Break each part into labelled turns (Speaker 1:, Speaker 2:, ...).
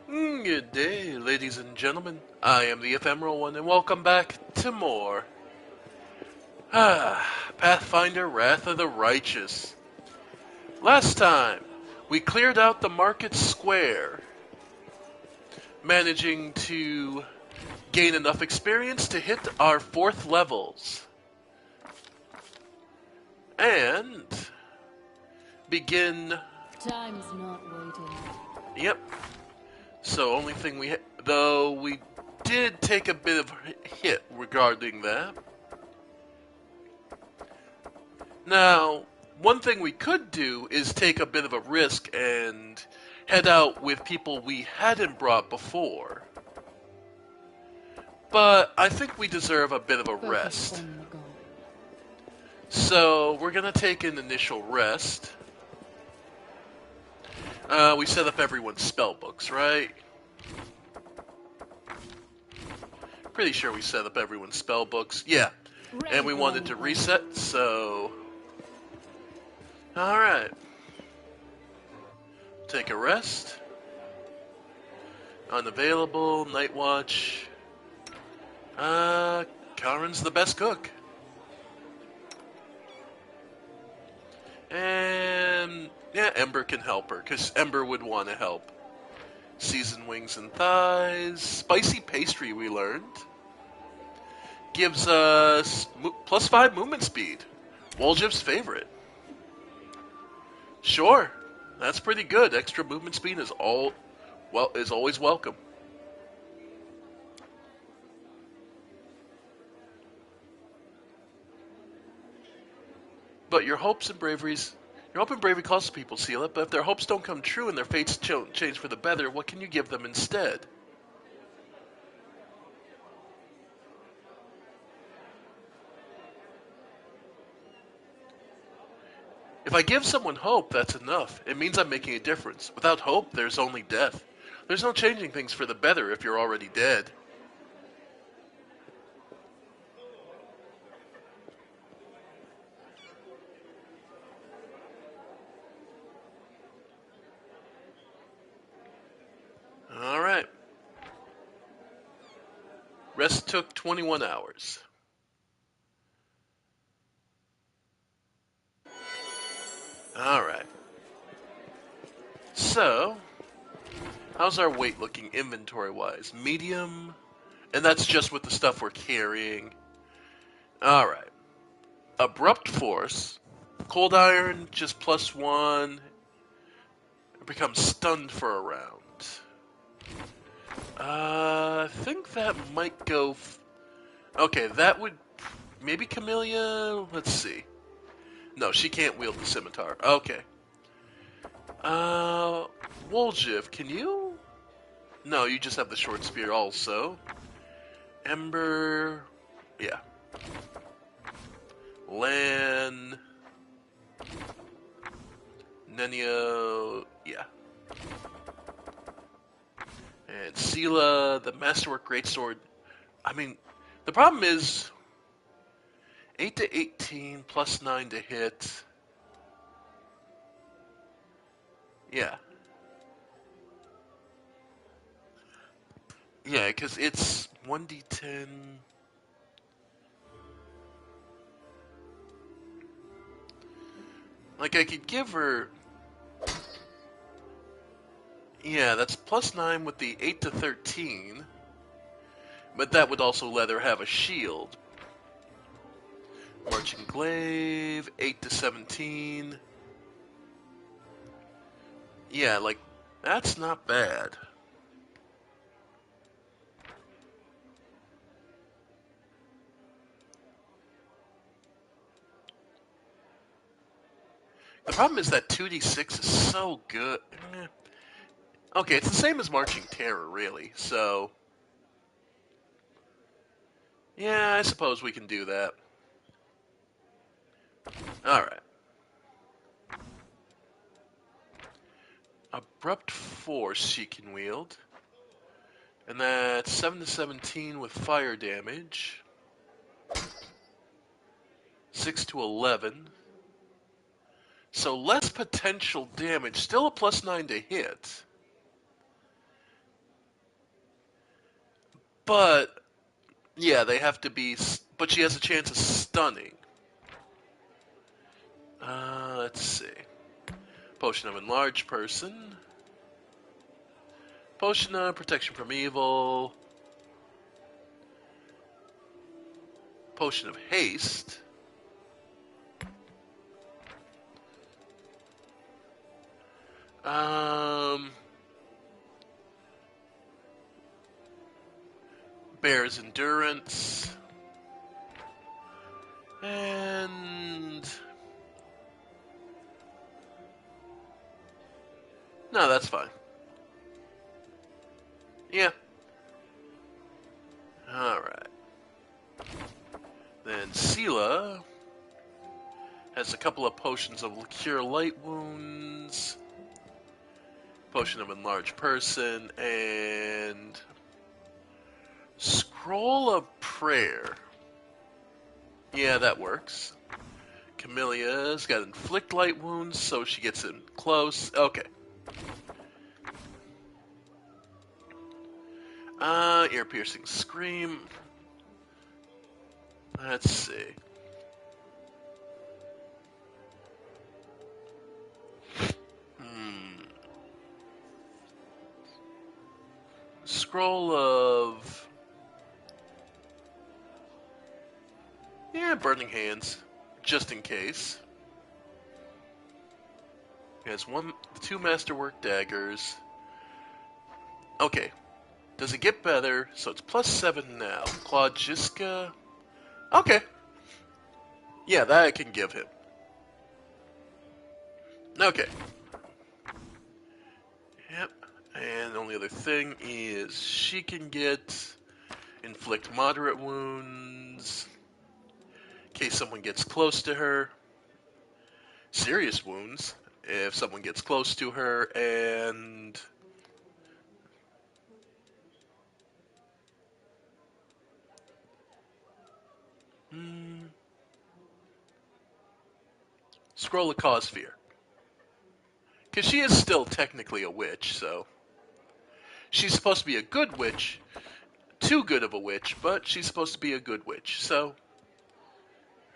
Speaker 1: Good day, ladies and gentlemen. I am the Ephemeral One, and welcome back to more Pathfinder Wrath of the Righteous. Last time, we cleared out the market square, managing to gain enough experience to hit our 4th levels, and begin...
Speaker 2: Time's not waiting.
Speaker 1: Yep. So, only thing though we did take a bit of a hit regarding that. Now, one thing we could do is take a bit of a risk and head out with people we hadn't brought before. But I think we deserve a bit of a rest. So, we're gonna take an initial rest. We set up everyone's spell books, right? Pretty sure we set up everyone's spell books. Yeah. And we wanted to reset, so... Alright. Take a rest. Unavailable, Night Watch. Karen's the best cook. And... yeah, Ember can help her, because Ember would want to help. Seasoned wings and thighs. Spicy pastry, we learned. Gives us plus 5 movement speed. Woljif's favorite. Sure, that's pretty good. Extra movement speed is always welcome. But your hope and bravery causes people seal it. But if their hopes don't come true and their fates change for the better, what can you give them instead? If I give someone hope, that's enough. It means I'm making a difference. Without hope, there's only death. There's no changing things for the better if you're already dead. Alright. Rest took 21 hours. Alright. So, how's our weight looking inventory-wise? Medium, and that's just with the stuff we're carrying. Alright. Abrupt Force. Cold Iron, just +1. It becomes stunned for a round. I think that might go... okay, that would... maybe Camellia? Let's see. No, she can't wield the scimitar. Okay. Woljif, can you? No, you just have the short spear also. Ember... yeah. Lan... Nenio... yeah. And Sela, the Masterwork Greatsword. I mean, the problem is... 8 to 18, plus 9 to hit. Yeah. Yeah, because it's 1d10. Like, I could give her... yeah, that's plus 9 with the 8 to 13. But that would also let her have a shield. Marching Glaive, 8 to 17. Yeah, like, that's not bad. The problem is that 2d6 is so good. Okay, it's the same as Marching Terror, really, so... yeah, I suppose we can do that. Alright. Abrupt Force she can wield. And that's 7 to 17 with fire damage. 6 to 11. So less potential damage. Still a plus 9 to hit. But yeah, they have to be. But she has a chance of stunning. Let's see. Potion of Enlarged Person. Potion of Protection from Evil. Potion of Haste. Um, Bear's Endurance. And... no, that's fine. Yeah. Alright. Then Sela has a couple of potions of Cure Light Wounds, Potion of Enlarged Person, and Scroll of Prayer. Yeah, that works. Camelia's got Inflict Light Wounds, so she gets in close. Okay. Ear-piercing Scream. Let's see. Scroll of... yeah, Burning Hands. Just in case. He has two Masterwork Daggers. Okay. Does it get better? So it's +7 now. Claude Jiska. Okay. Yeah, that I can give him. Okay. Yep. And the only other thing is she can get inflict moderate wounds in case someone gets close to her. Serious wounds if someone gets close to her, and Scroll of Cause Fear. Because she is still technically a witch, so she's supposed to be a good witch. Too good of a witch, but she's supposed to be a good witch, so...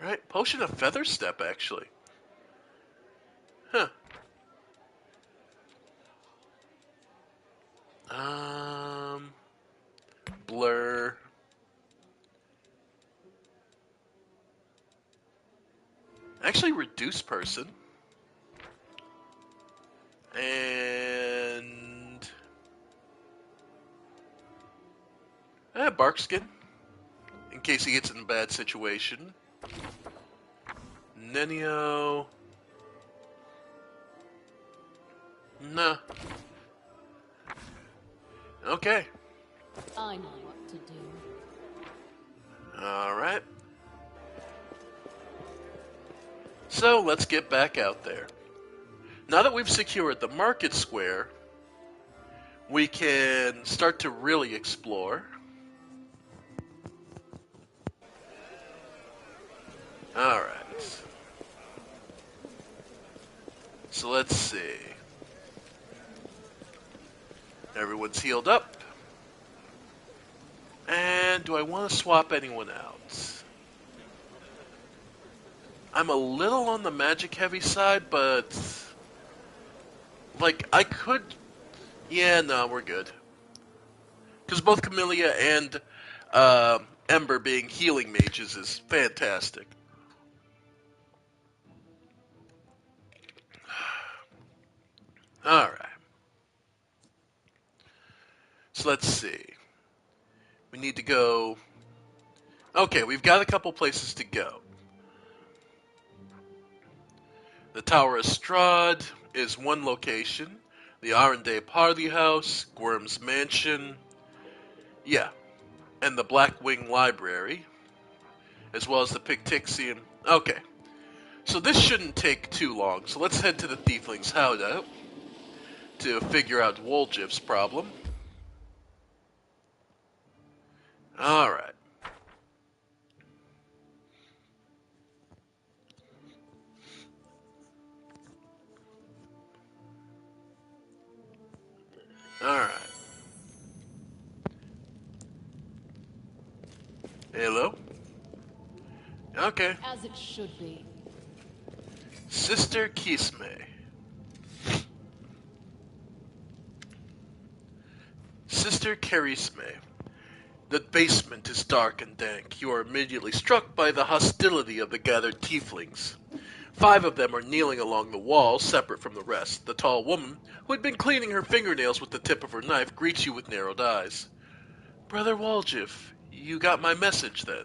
Speaker 1: right, Potion of Feather Step, actually. Huh. Blur. Actually, Reduce Person. And... Barkskin. In case he gets in a bad situation. Nenio. Nah. Okay.
Speaker 2: I know what to do.
Speaker 1: Alright. So, let's get back out there. Now that we've secured the market square, we can start to really explore. Alright. So let's see. Everyone's healed up. And do I want to swap anyone out? I'm a little on the magic heavy side, but... like, I could... yeah, no, we're good. Because both Camellia and Ember being healing mages is fantastic. Alright. So let's see. We need to go... okay, we've got a couple places to go. The Tower of Strahd is one location. The Arendelle Party House, Gwyrm's Mansion, yeah, and the Blackwing Library, as well as the Pictixian. Okay, so this shouldn't take too long. So let's head to the Thiefling's hideout to figure out Woljif's problem. Alright. Alright. Hello? Okay.
Speaker 2: As it should be.
Speaker 1: Sister Kisme. Sister Carisme. The basement is dark and dank. You are immediately struck by the hostility of the gathered tieflings. 5 of them are kneeling along the wall, separate from the rest. The tall woman, who had been cleaning her fingernails with the tip of her knife, greets you with narrowed eyes. Brother Waljif, you got my message then?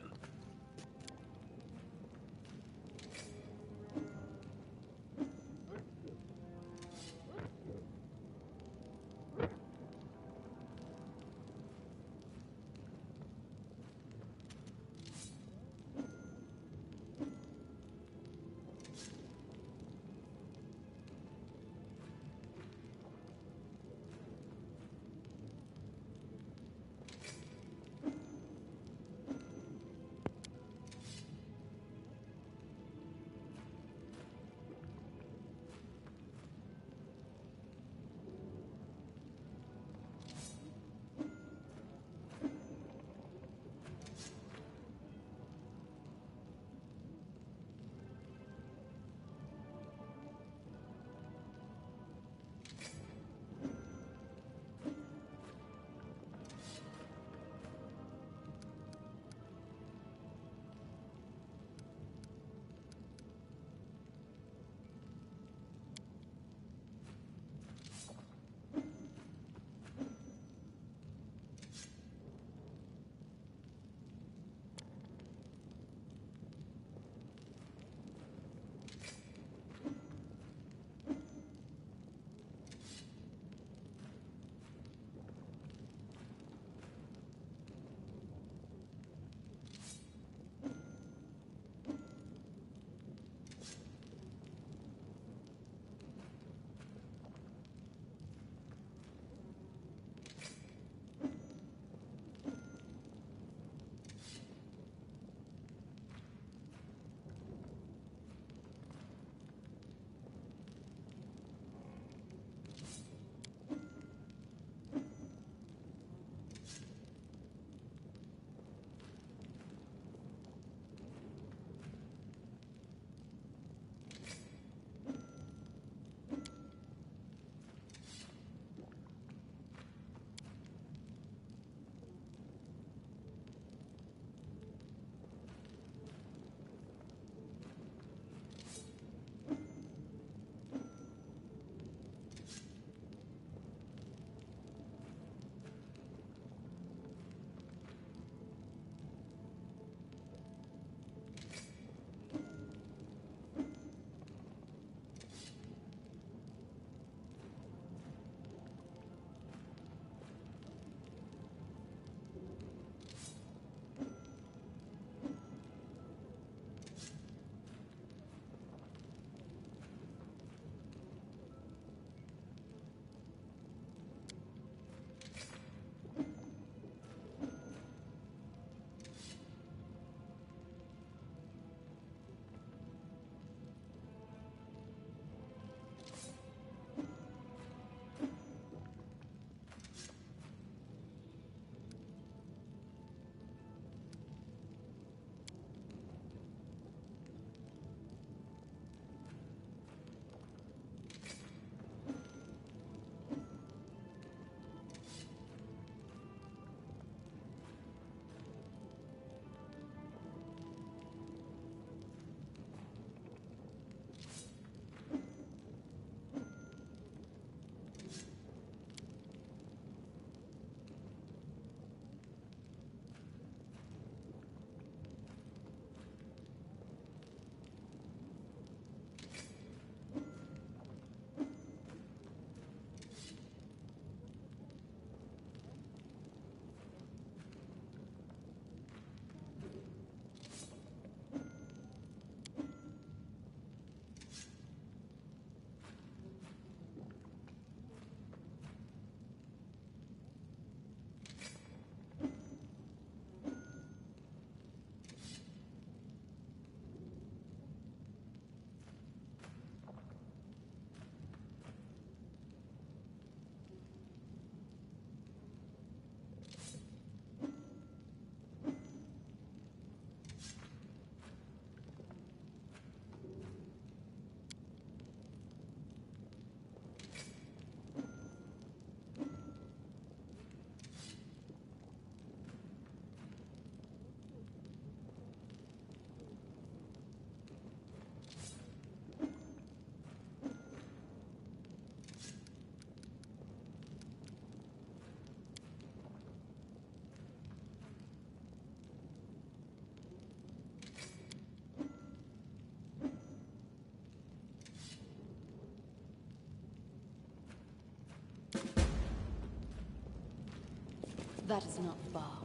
Speaker 2: That is not far.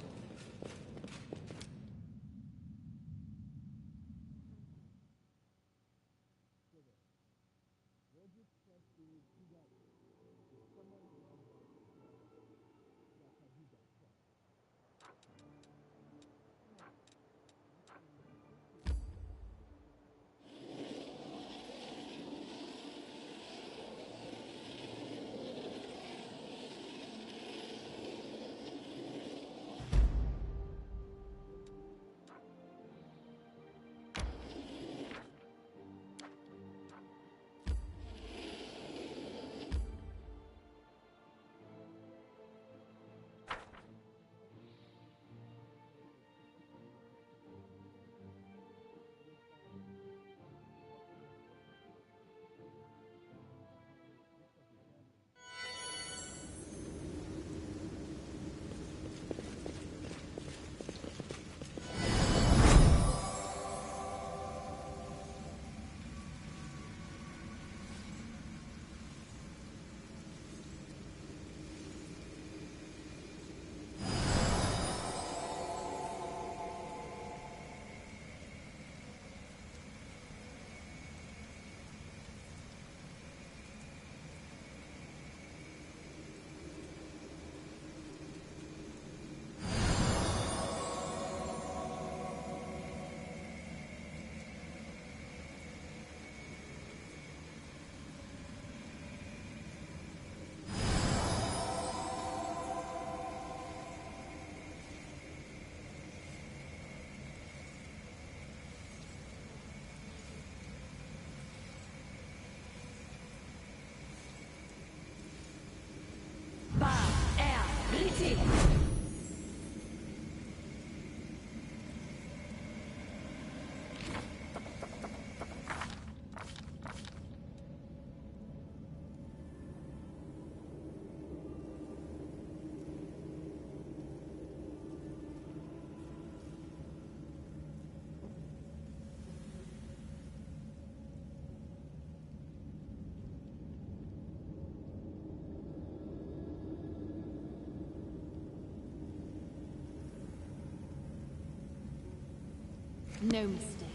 Speaker 2: No mistakes.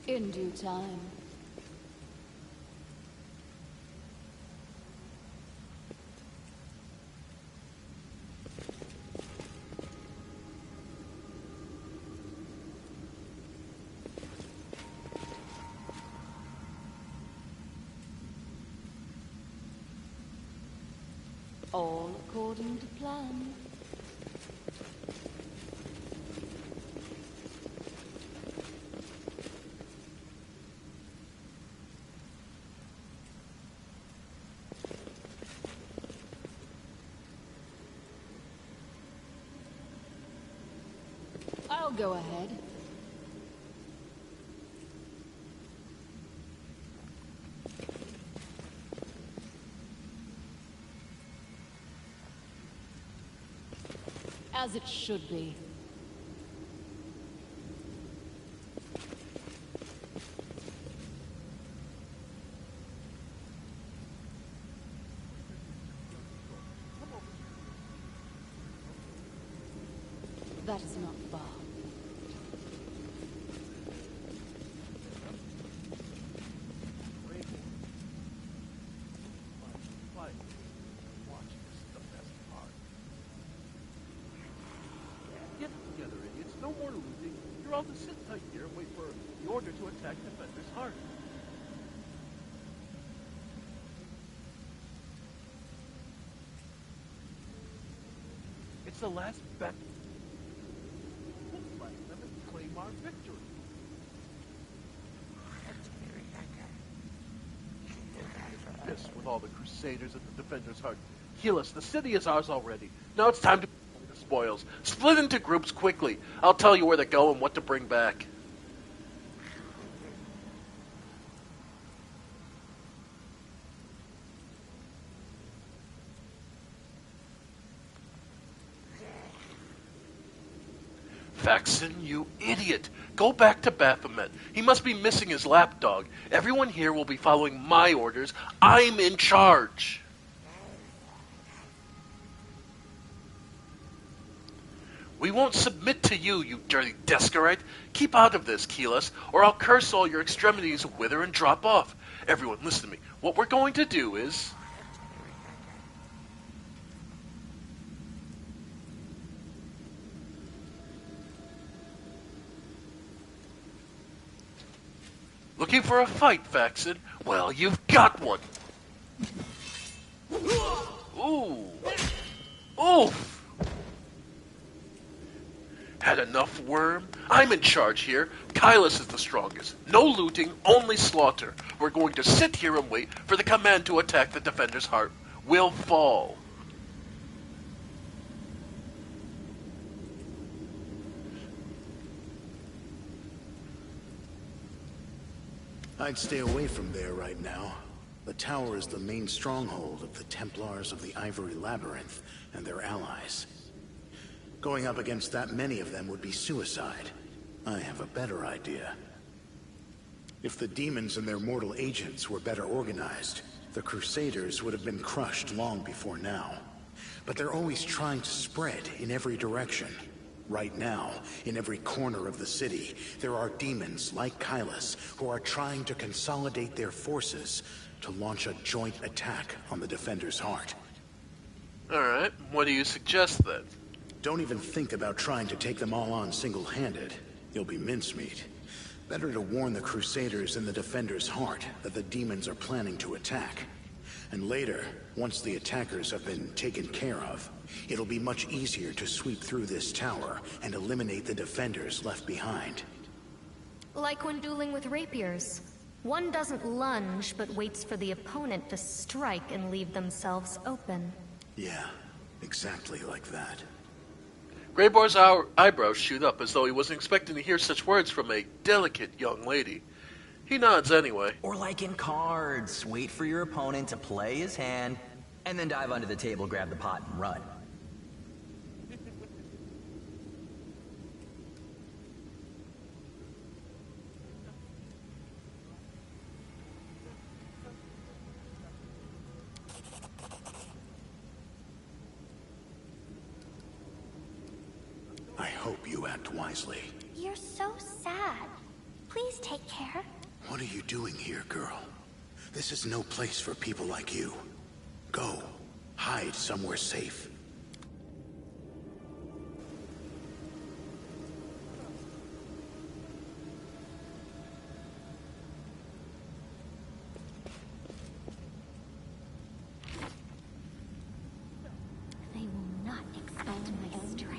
Speaker 2: In due time. All according to plan. I'll go ahead. As it should be. That is not far.
Speaker 3: Get it together, idiots. No more losing. You're all to sit tight here and wait for the order to attack Defender's heart. It's the last bet. Let's fight them and claim our victory. This with all the Crusaders at the Defender's heart. Heal us. The city is ours already. Now it's time to the spoils. Split into groups quickly. I'll tell you where to go and what to bring back.
Speaker 1: Faxon, you idiot! Go back to Baphomet. He must be missing his lapdog. Everyone here will be following my orders. I'm in charge. We won't submit to you, you dirty Descarite. Keep out of this, Keyless, or I'll curse all your extremities wither and drop off. Everyone, listen to me. What we're going to do is... Looking for a fight, Faxon? Well, you've got one. Ooh. Oof. Had enough, worm? I'm in charge here. Kylus is the strongest. No looting, only slaughter. We're going to sit here and wait for the command to attack the defender's heart. We'll fall.
Speaker 4: I'd stay away from there right now. The tower is the main stronghold of the Templars of the Ivory Labyrinth and their allies. Going up against that many of them would be suicide. I have a better idea. If the demons and their mortal agents were better organized, the Crusaders would have been crushed long before now. But they're always trying to spread in every direction. Right now, in every corner of the city, there are demons like Kylus who are trying to consolidate their forces to launch a joint attack on the Defender's heart.
Speaker 1: Alright, what do you suggest then?
Speaker 4: Don't even think about trying to take them all on single-handed. You'll be mincemeat. Better to warn the Crusaders in the Defender's heart that the demons are planning to attack. And later, once the attackers have been taken care of, it'll be much easier to sweep through this tower and eliminate the defenders left behind.
Speaker 5: Like when dueling with rapiers. One doesn't lunge, but waits for the opponent to strike and leave themselves open.
Speaker 4: Yeah, exactly like that.
Speaker 1: Greyboar's eyebrows shoot up as though he wasn't expecting to hear such words from a delicate young lady. He nods anyway.
Speaker 6: Or like in cards, wait for your opponent to play his hand, and then dive under the table, grab the pot, and run.
Speaker 4: I hope you act wisely.
Speaker 7: You're so sad. Please take care.
Speaker 4: What are you doing here, girl? This is no place for people like you. Go. Hide somewhere safe.
Speaker 7: They will not expect my strike.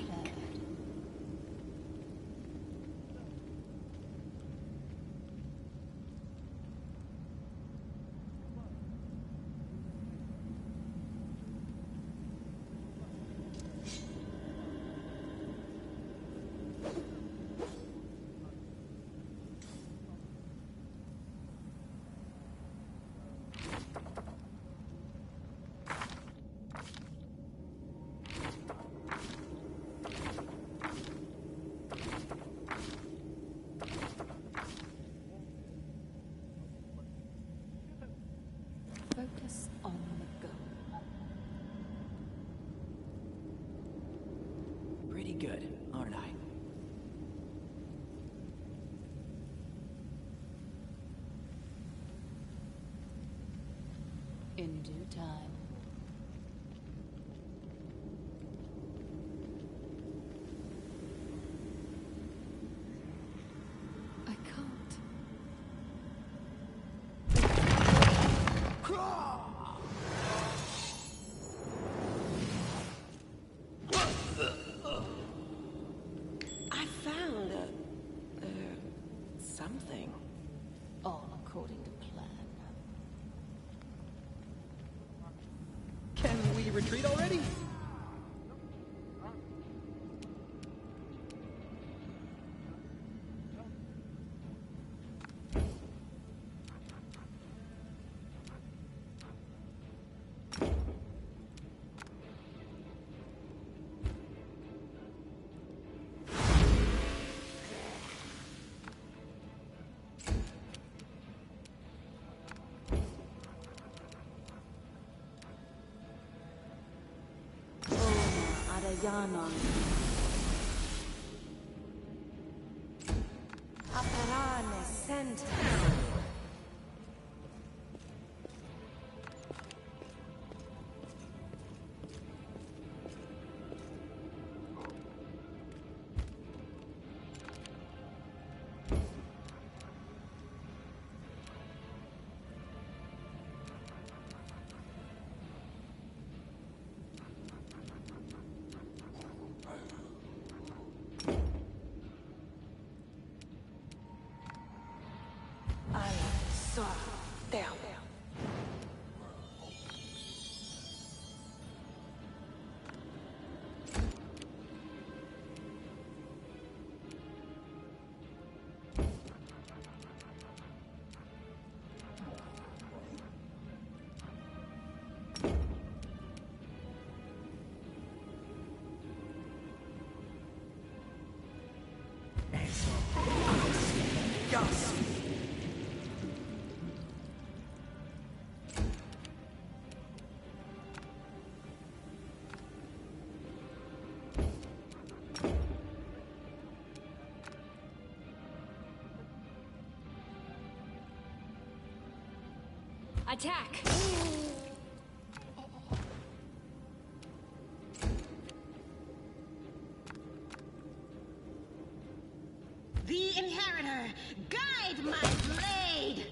Speaker 2: Focus on the goal.
Speaker 6: Pretty good, aren't I?
Speaker 2: In due time. I can't.
Speaker 8: I found something.
Speaker 2: All according to plan.
Speaker 6: Can we retreat already?
Speaker 8: Yanon. Aparane Senta. Down.
Speaker 5: Attack!
Speaker 8: The Inheritor, guide my blade!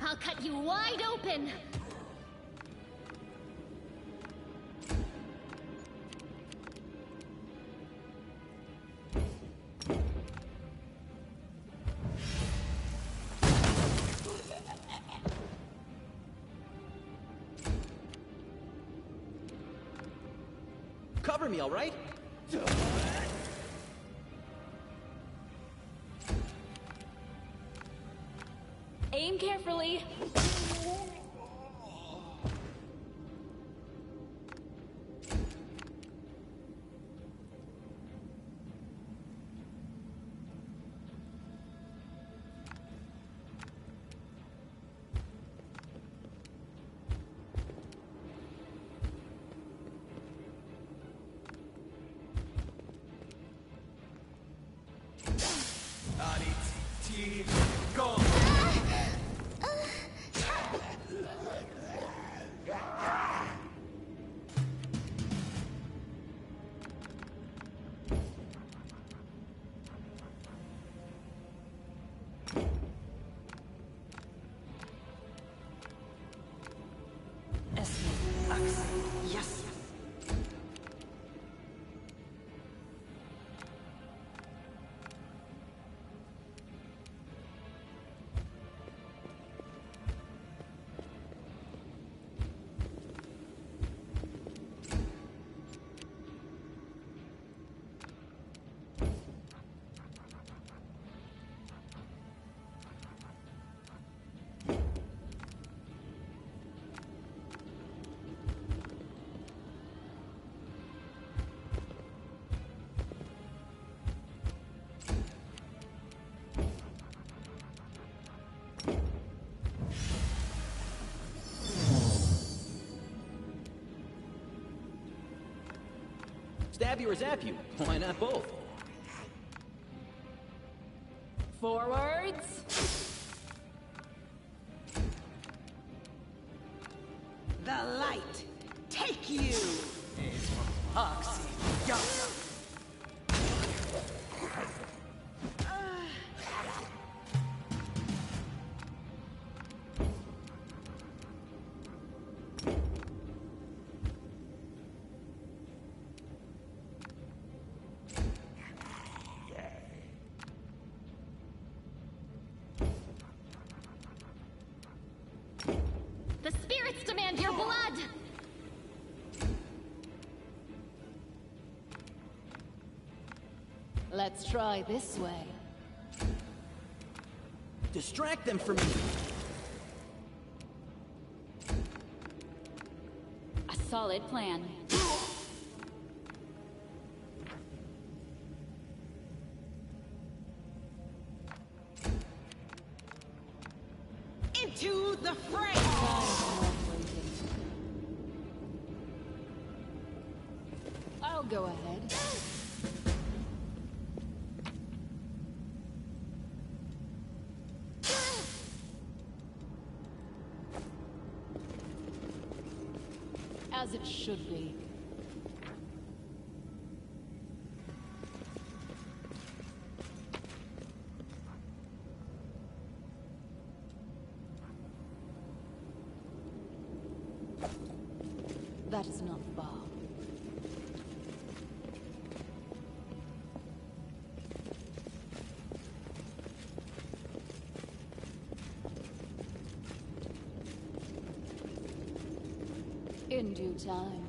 Speaker 5: I'll cut you wide open!
Speaker 6: Cover me, all right?
Speaker 5: Aim carefully!
Speaker 8: Yes.
Speaker 6: Stab you or zap you? Why not both?
Speaker 2: Forwards!
Speaker 8: The light, take you! Oxy,
Speaker 5: The spirits demand your blood!
Speaker 2: Let's try this way.
Speaker 6: Distract them from me.
Speaker 2: A solid plan.
Speaker 8: into the fray!
Speaker 2: I'll go ahead. As it should be. That is not far. In due time.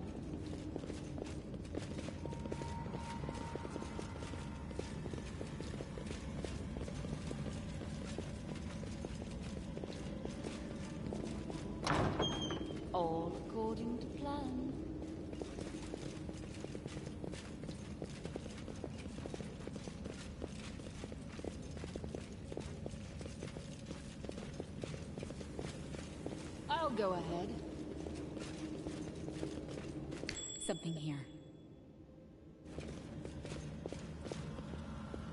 Speaker 2: All according to plan. I'll go ahead. Something here.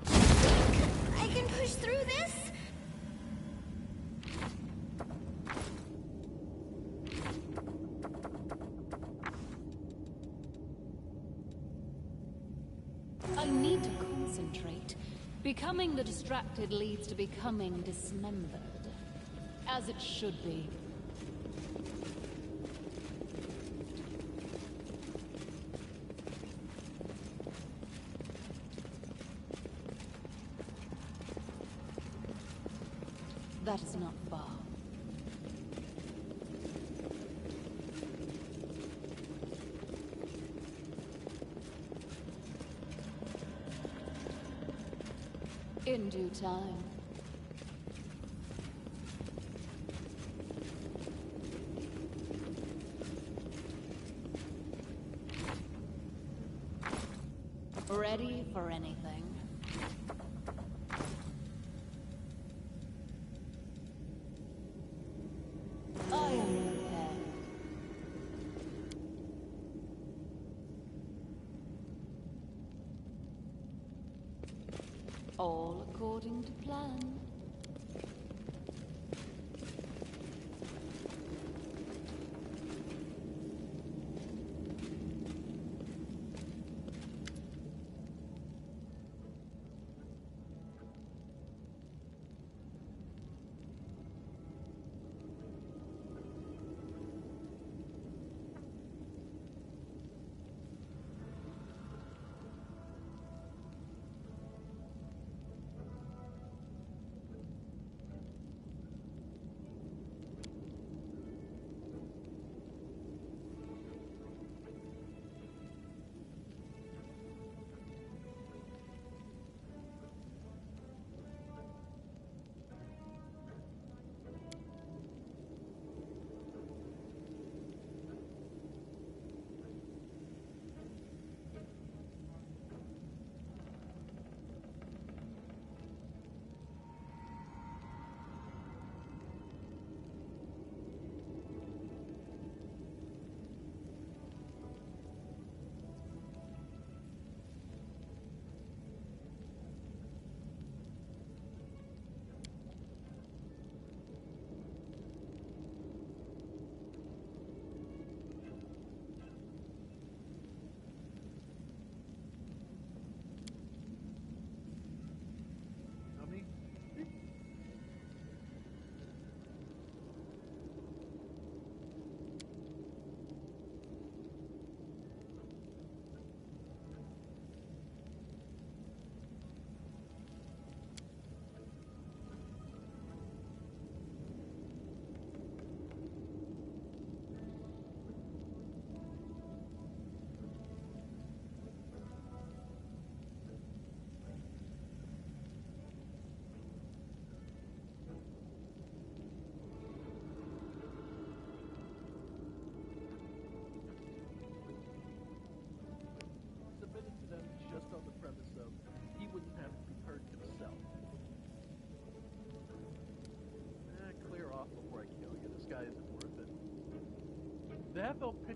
Speaker 7: I can push through this?
Speaker 2: I need to concentrate. Becoming the distracted leads to becoming dismembered. As it should be. That is not far. In due time. Ready for anything. I am prepared. All according to plan.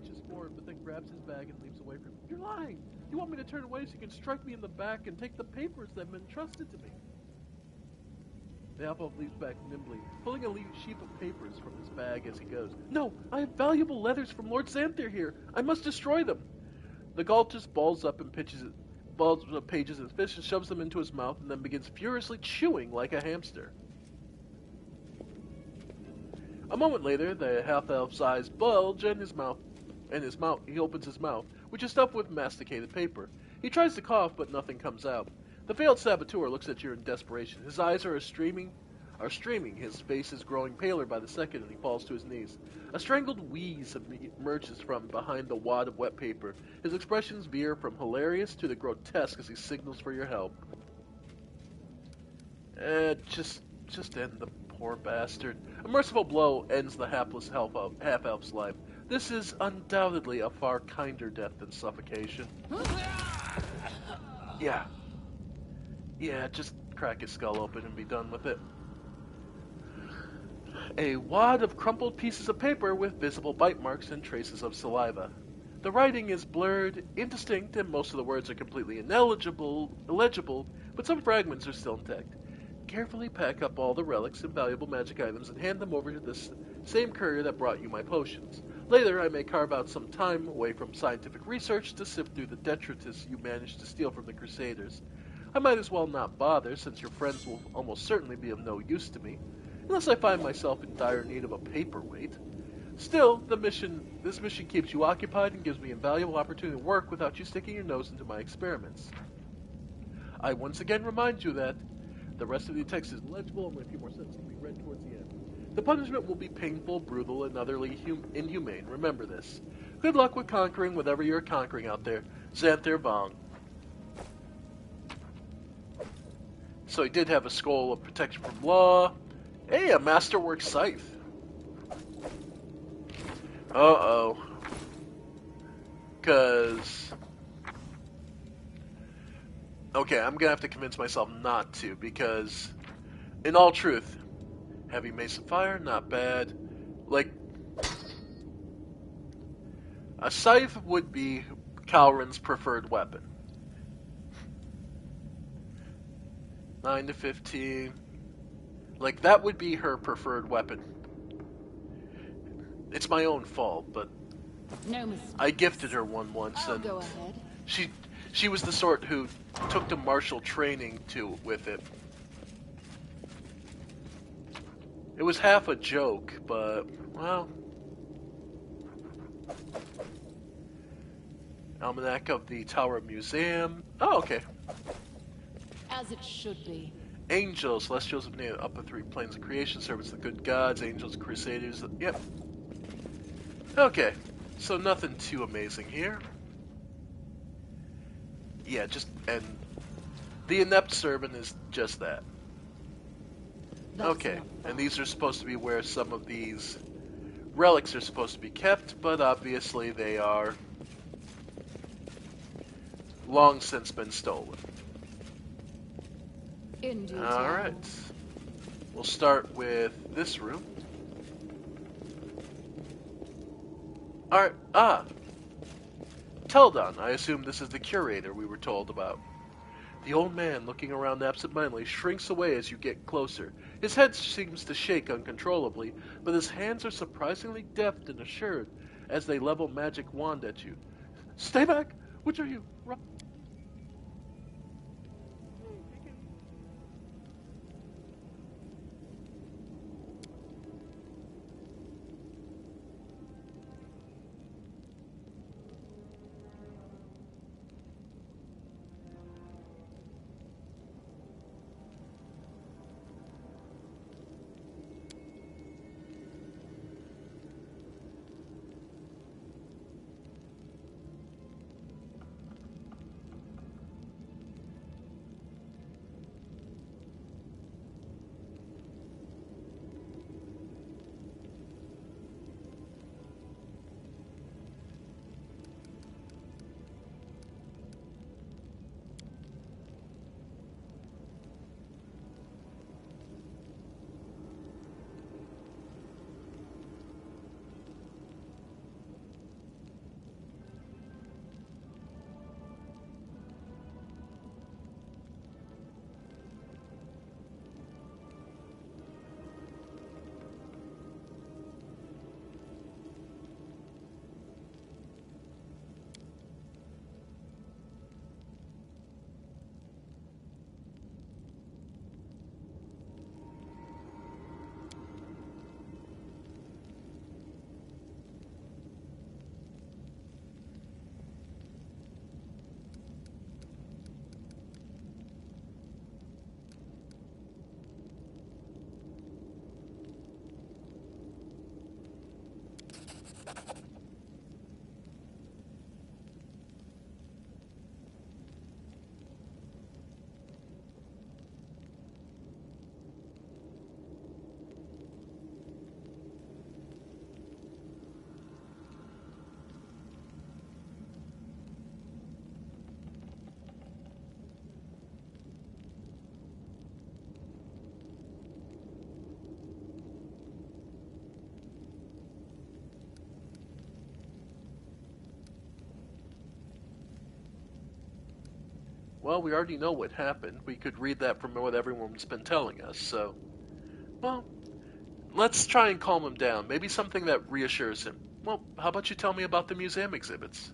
Speaker 3: pitches forward, but then grabs his bag and leaps away from him. You're lying! You want me to turn away so you can strike me in the back and take the papers that have been entrusted to me. The half-elf leaps back nimbly, pulling a sheaf of papers from his bag as he goes. No, I have valuable letters from Lord Xanther here. I must destroy them. The Gault just balls up pages in his fist and shoves them into his mouth and then begins furiously chewing like a hamster. A moment later, the half-elf's eyes bulge and he opens his mouth, which is stuffed with masticated paper. He tries to cough, but nothing comes out. The failed saboteur looks at you in desperation. His eyes are streaming. His face is growing paler by the second, and he falls to his knees. A strangled wheeze emerges from behind the wad of wet paper. His expressions veer from hilarious to the grotesque as he signals for your help. Just end the poor bastard. A merciful blow ends the hapless half-elf's life. This is undoubtedly a far kinder death than suffocation. Yeah, just crack his skull open and be done with it. A wad of crumpled pieces of paper with visible bite marks and traces of saliva. The writing is blurred, indistinct, and most of the words are completely illegible, but some fragments are still intact. Carefully pack up all the relics and valuable magic items and hand them over to this same courier that brought you my potions. Later, I may carve out some time away from scientific research to sift through the detritus you managed to steal from the Crusaders. I might as well not bother, since your friends will almost certainly be of no use to me, unless I find myself in dire need of a paperweight. Still, this mission keeps you occupied and gives me a valuable opportunity to work without you sticking your nose into my experiments. I once again remind you that the rest of the text is legible, and a few more sentences will be read towards the end. The punishment will be painful, brutal, and utterly inhumane. Remember this. Good luck with conquering whatever you're conquering out there. Xanther Vong. So he did have a skull of protection from law. Hey, a masterwork scythe. Uh-oh. Okay, I'm gonna have to convince myself not to, because, in all truth, heavy mace of fire, not bad. Like, a scythe would be Calrin's preferred weapon. 9 to 15. Like, that would be her preferred weapon. It's my own fault, but
Speaker 2: No mistake.
Speaker 3: I gifted her one once,
Speaker 2: I'll
Speaker 3: and
Speaker 2: go ahead.
Speaker 3: she was the sort who took to martial training with it. It was half a joke, but, well... Almanac of the Tower Museum. Oh, okay.
Speaker 2: As it should be.
Speaker 3: Angels, Celestials of the upper three planes of creation, servants of the good gods, angels, crusaders. Yep. Okay, so nothing too amazing here. Yeah, and the inept servant is just that.
Speaker 2: That's
Speaker 3: Okay,
Speaker 2: not
Speaker 3: and
Speaker 2: bad.
Speaker 3: these are supposed to be where some of these relics are supposed to be kept, but obviously they are long since been stolen.
Speaker 2: In due time.
Speaker 3: Alright. We'll start with this room. Alright, Teldon. I assume this is the curator we were told about. The old man, looking around absentmindedly, shrinks away as you get closer. His head seems to shake uncontrollably, but his hands are surprisingly deft and assured as they level magic wand at you. Stay back! Which are you? Well, we already know what happened. We could read that from what everyone's been telling us, so... Well, let's try and calm him down. Maybe something that reassures him. Well, how about you tell me about the museum exhibits?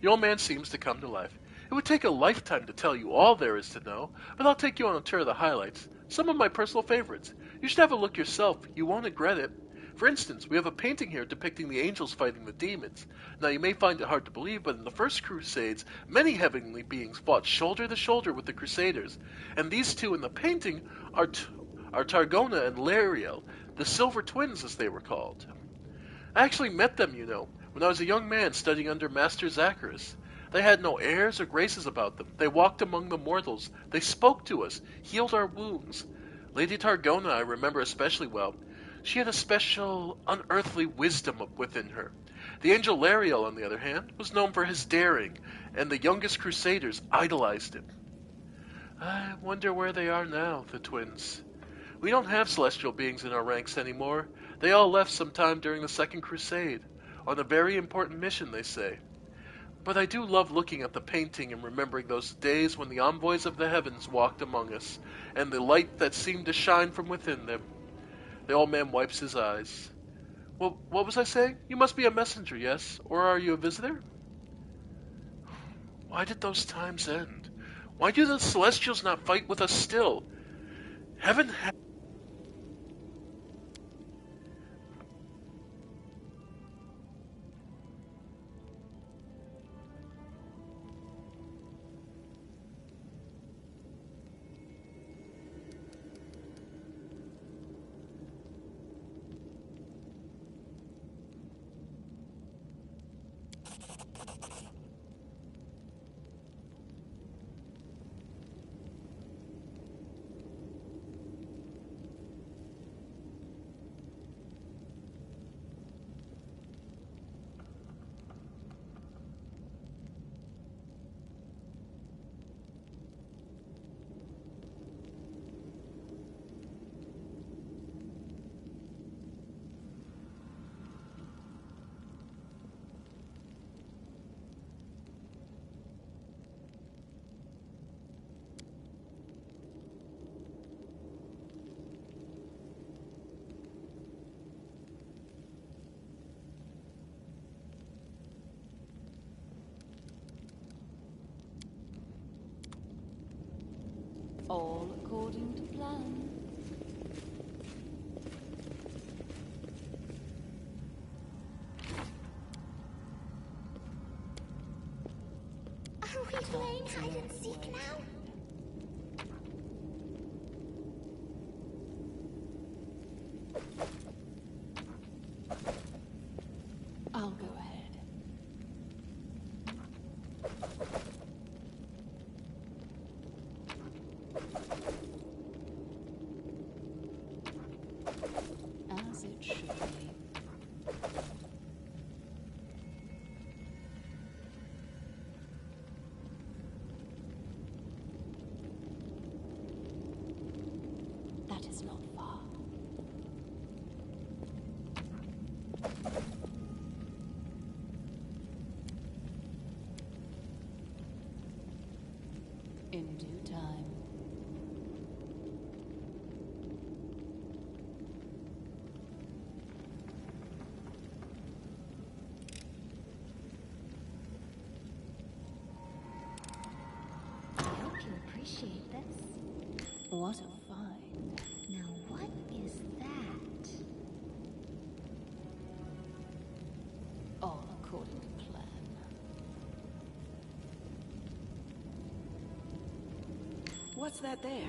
Speaker 3: The old man seems to come to life. It would take a lifetime to tell you all there is to know, but I'll take you on a tour of the highlights. Some of my personal favorites. You should have a look yourself. You won't regret it. For instance, we have a painting here depicting the angels fighting the demons. Now, you may find it hard to believe, but in the first Crusades, many heavenly beings fought shoulder to shoulder with the Crusaders, and these two in the painting are Targona and Lariel, the Silver Twins as they were called. I actually met them, you know, when I was a young man studying under Master Zacharias. They had no airs or graces about them. They walked among the mortals. They spoke to us, healed our wounds. Lady Targona I remember especially well. She had a special, unearthly wisdom within her. The angel Lariel, on the other hand, was known for his daring, and the youngest crusaders idolized him. I wonder where they are now, the twins. We don't have celestial beings in our ranks anymore. They all left sometime during the Second Crusade, on a very important mission, they say. But I do love looking at the painting and remembering those days when the envoys of the heavens walked among us, and the light that seemed to shine from within them. The old man wipes his eyes. Well, what was I saying? You must be a messenger, yes? Or are you a visitor? Why did those times end? Why do the celestials not fight with us still? Heaven
Speaker 2: All according to plan.
Speaker 7: Are we playing hide and seek now?
Speaker 2: I'll go ahead. As it should be. That is not far. In due time.
Speaker 5: I hope you appreciate this.
Speaker 2: What a find.
Speaker 5: Now, what is that?
Speaker 2: All according to plan.
Speaker 8: What's that there?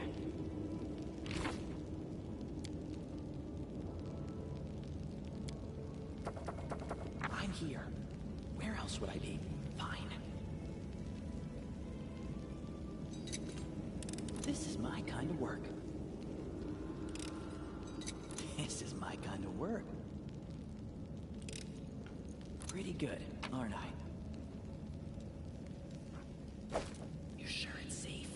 Speaker 6: I'm here. Where else would I be? Fine. This is my kind of work. This is my kind of work. Pretty good, aren't I? You sure it's safe?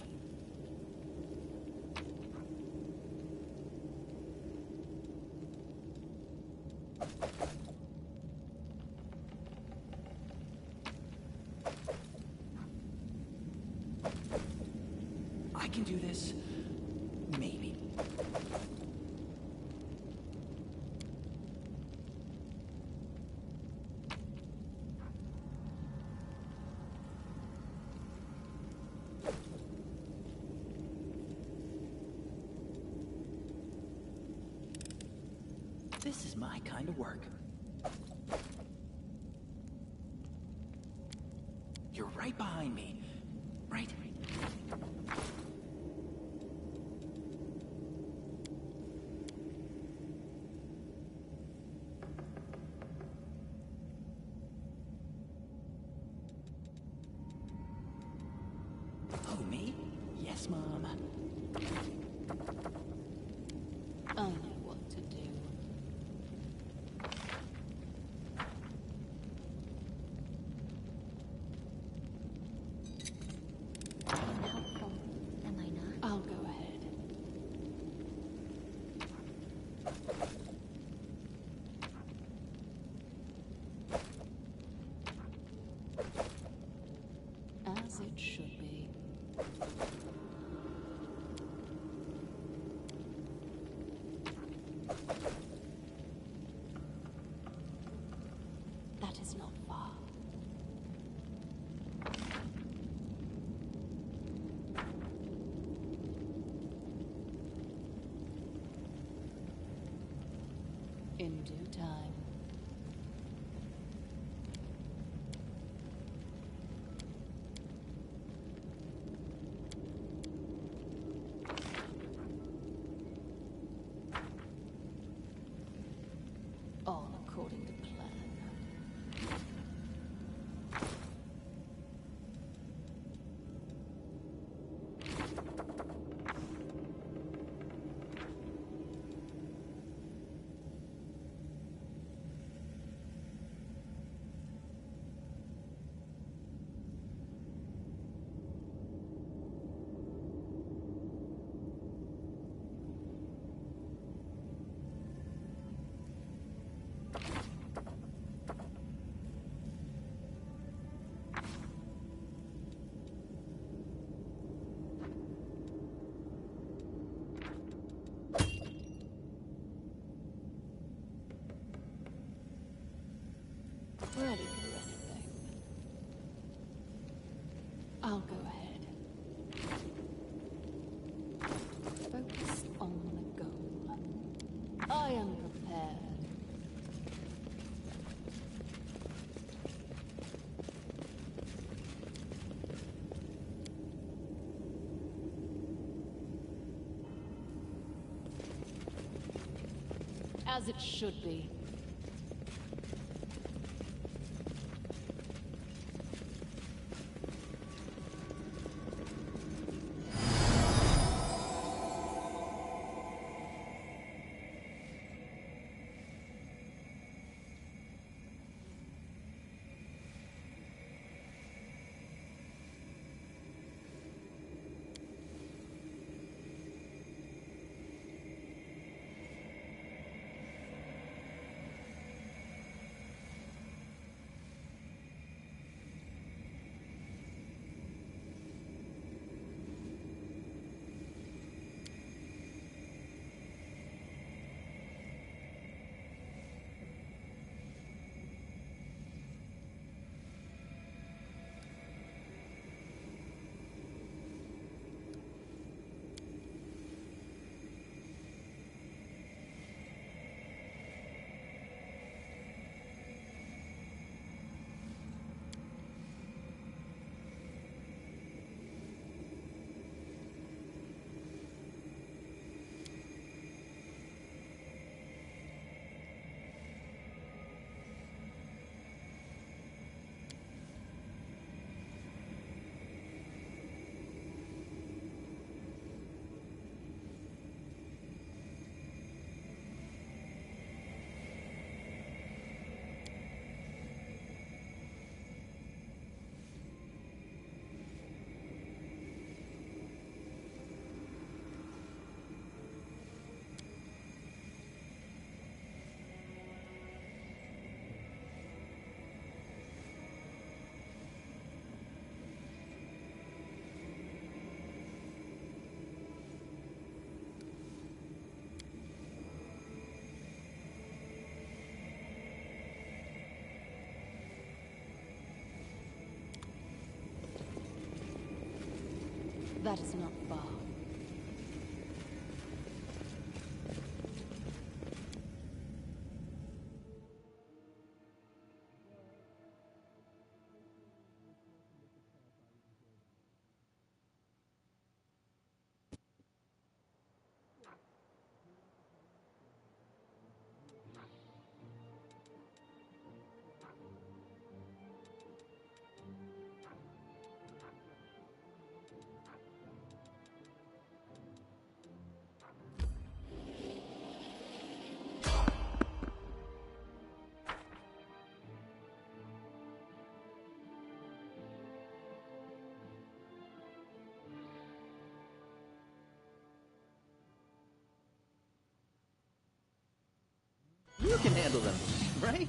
Speaker 6: can do this. Maybe. This is my kind of work. You're right behind me, right? Oh, me? Yes, Mom.
Speaker 2: I know what to do.
Speaker 5: I'm helpful, am I not?
Speaker 2: I'll go ahead. As it should be. That is not far. In due time. All according to plan. Ready for anything. I'll go ahead. Focus on the goal. I am prepared. As it should be. That is not far.
Speaker 6: You can handle them, right?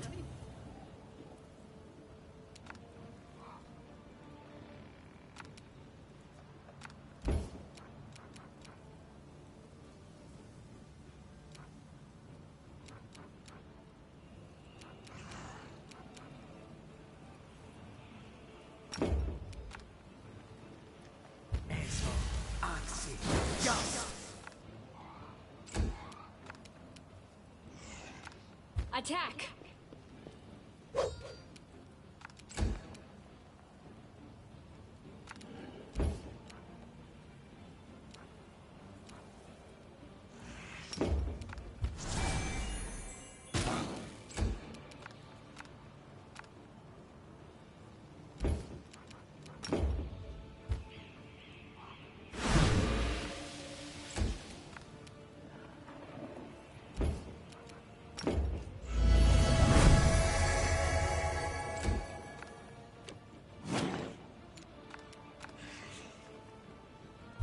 Speaker 5: Attack!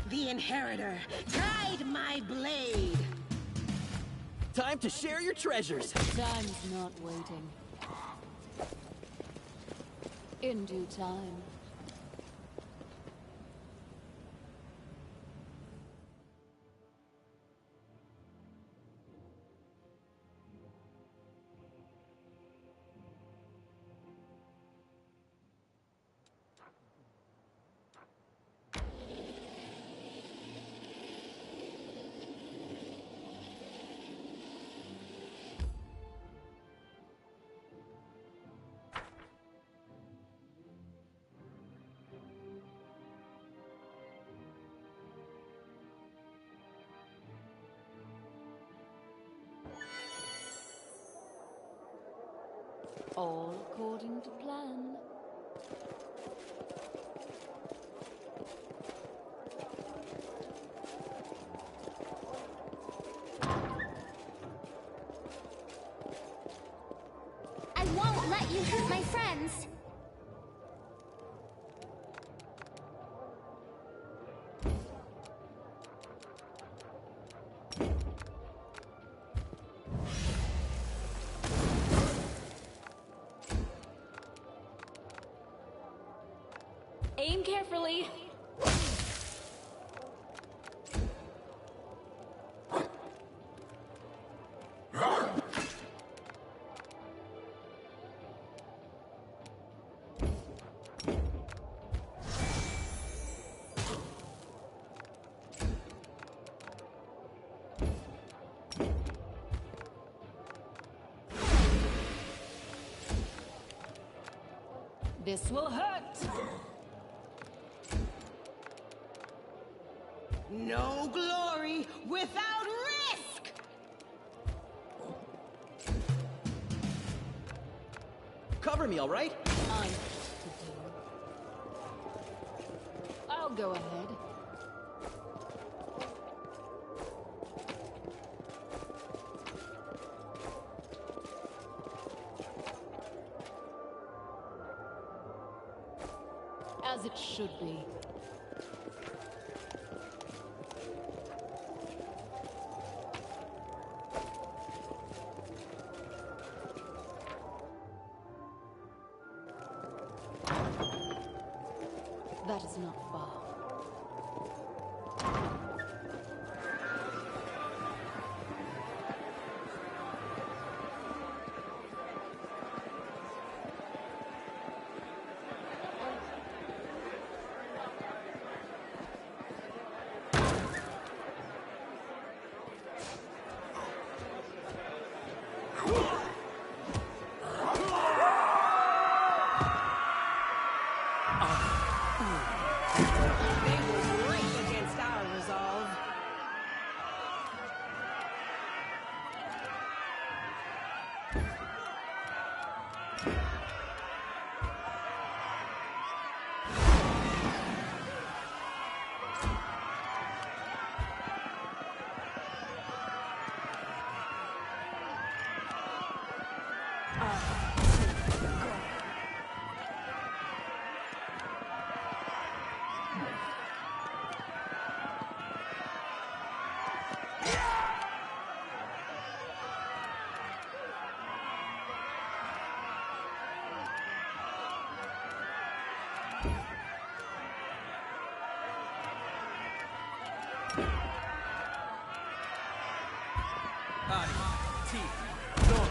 Speaker 8: The Inheritor guide my blade.
Speaker 6: Time to share your treasures.
Speaker 2: Time's not waiting. In due time. All according to plan.
Speaker 7: I won't let you hurt my friends.
Speaker 5: Aim carefully.
Speaker 2: This will hurt.
Speaker 8: No glory without risk!
Speaker 6: Cover me, all right?
Speaker 2: I'm to do. I'll go ahead. As it should be. That is not far.
Speaker 8: They will break against our resolve.
Speaker 9: Body, teeth, door.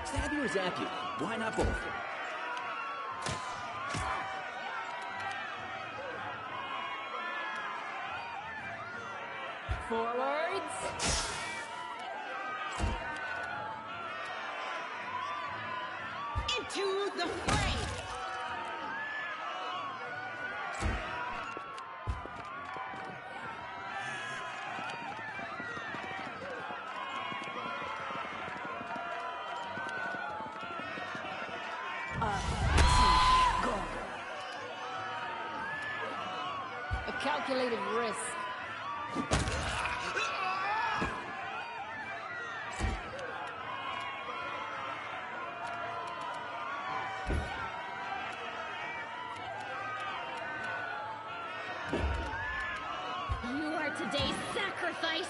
Speaker 10: Stab you or zap you? Why not both?
Speaker 2: Forwards.
Speaker 8: Into the fray!
Speaker 2: A calculated risk.
Speaker 5: You are today's sacrifice!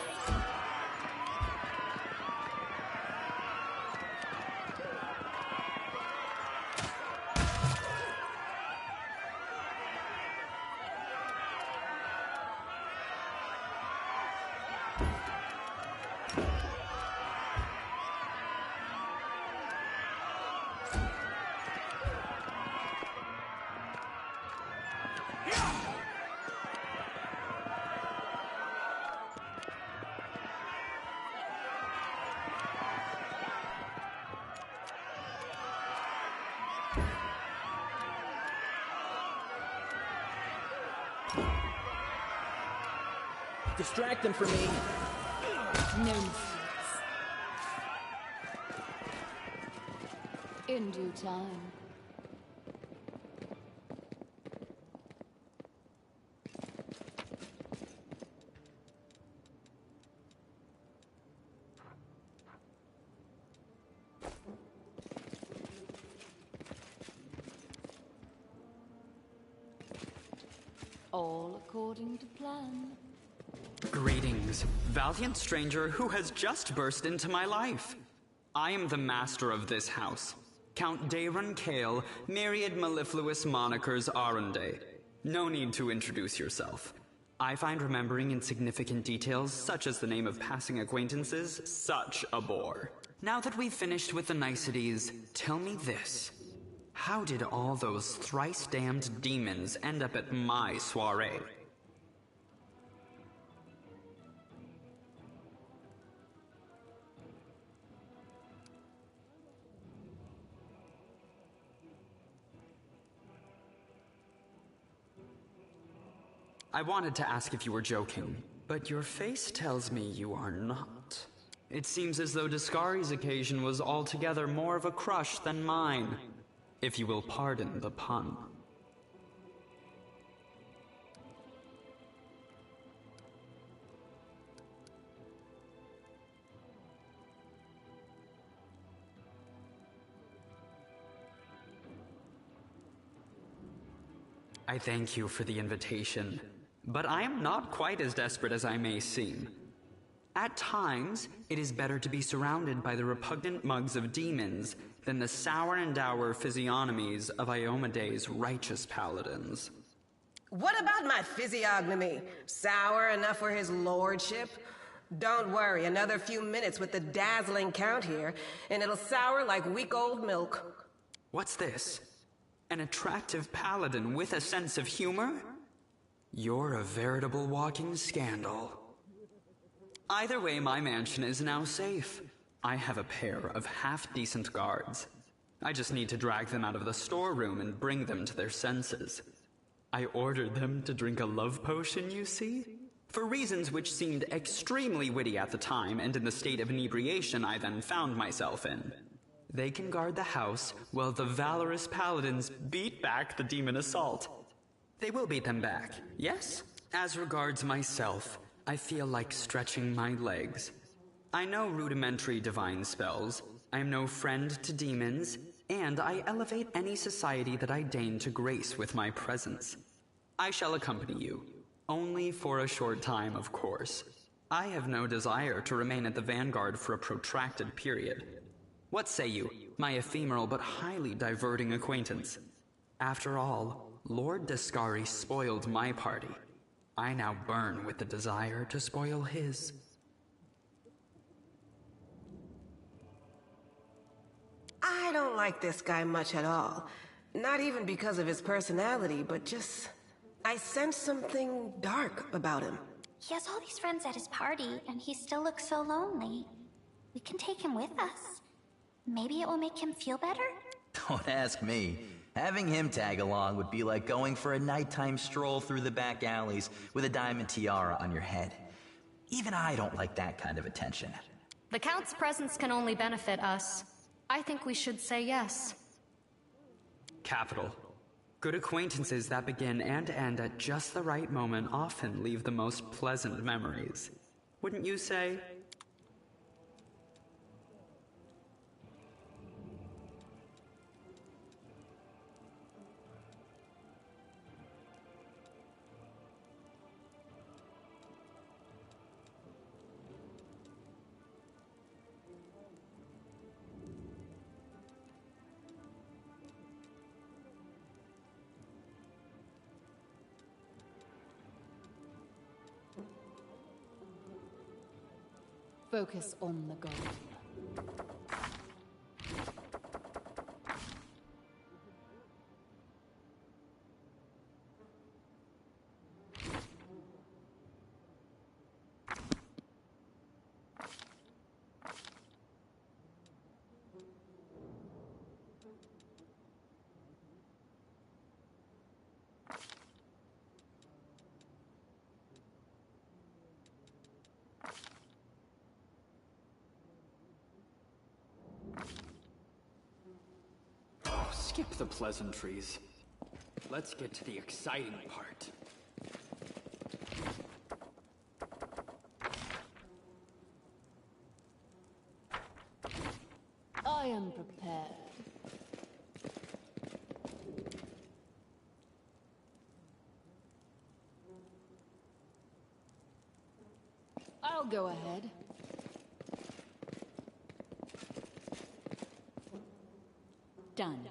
Speaker 10: Distract them from me.
Speaker 2: No mistakes. In due time. All according to plan.
Speaker 11: Greetings, valiant stranger who has just burst into my life. I am the master of this house, Count Daron Kale, myriad mellifluous monikers Arunde. No need to introduce yourself. I find remembering insignificant details, such as the name of passing acquaintances, such a bore. Now that we've finished with the niceties, tell me this. How did all those thrice-damned demons end up at my soiree? I wanted to ask if you were joking, but your face tells me you are not. It seems as though Discari's occasion was altogether more of a crush than mine, if you will pardon the pun. I thank you for the invitation, but I am not quite as desperate as I may seem. At times, it is better to be surrounded by the repugnant mugs of demons than the sour and dour physiognomies of Iomede's righteous paladins.
Speaker 8: What about my physiognomy? Sour enough for his lordship? Don't worry, another few minutes with the dazzling Count here, and it'll sour like week-old milk.
Speaker 11: What's this? An attractive paladin with a sense of humor? You're a veritable walking scandal. Either way, my mansion is now safe. I have a pair of half-decent guards. I just need to drag them out of the storeroom and bring them to their senses. I ordered them to drink a love potion, you see? For reasons which seemed extremely witty at the time and in the state of inebriation I then found myself in. They can guard the house while the valorous paladins beat back the demon assault. They will beat them back, yes? As regards myself, I feel like stretching my legs. I know rudimentary divine spells, I am no friend to demons, and I elevate any society that I deign to grace with my presence. I shall accompany you, only for a short time, of course. I have no desire to remain at the vanguard for a protracted period. What say you, my ephemeral but highly diverting acquaintance? After all, Lord Discari spoiled my party. I now burn with the desire to spoil his.
Speaker 8: I don't like this guy much at all. Not even because of his personality, but just... I sense something dark about him.
Speaker 7: He has all these friends at his party, and he still looks so lonely. We can take him with us. Maybe it will make him feel better?
Speaker 6: Don't ask me. Having him tag along would be like going for a nighttime stroll through the back alleys with a diamond tiara on your head. Even I don't like that kind of attention.
Speaker 5: The Count's presence can only benefit us. I think we should say yes.
Speaker 11: Capital. Good acquaintances that begin and end at just the right moment often leave the most pleasant memories. Wouldn't you say?
Speaker 2: Focus on the goal.
Speaker 9: Skip the pleasantries. Let's get to the exciting part.
Speaker 2: I am prepared. I'll go ahead. Done.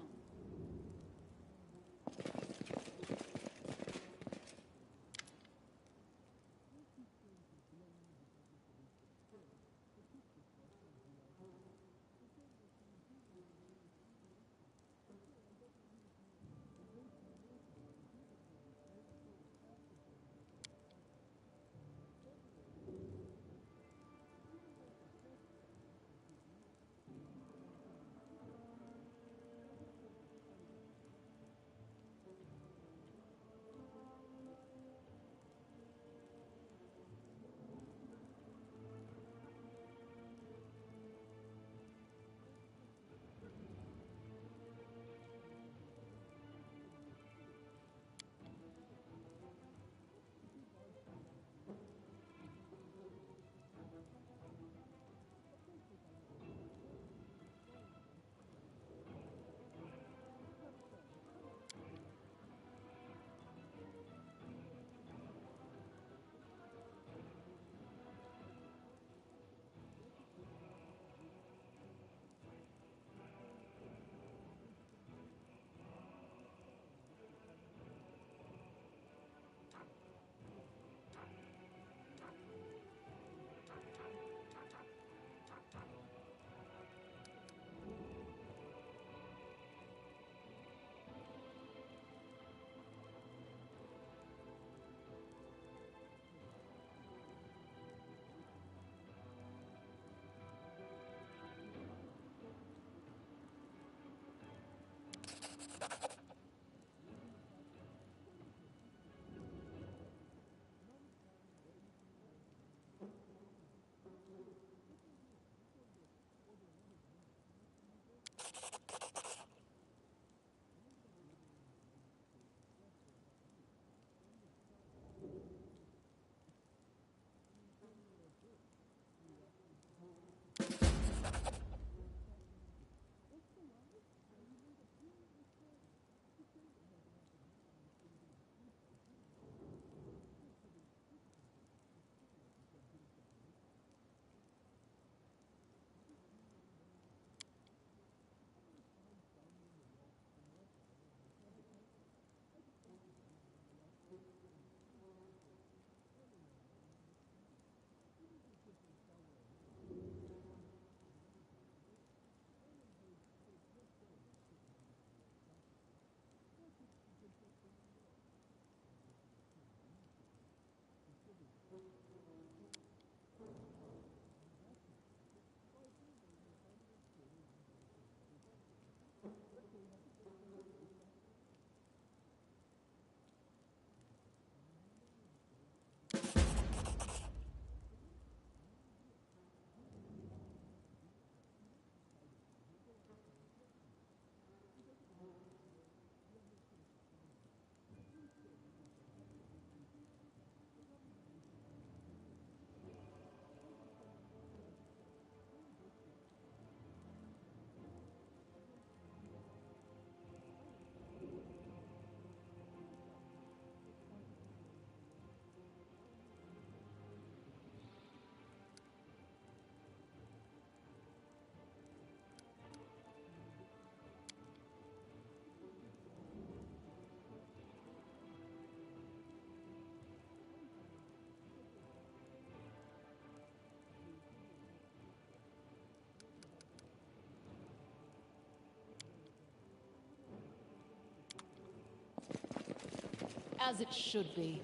Speaker 2: As it should be.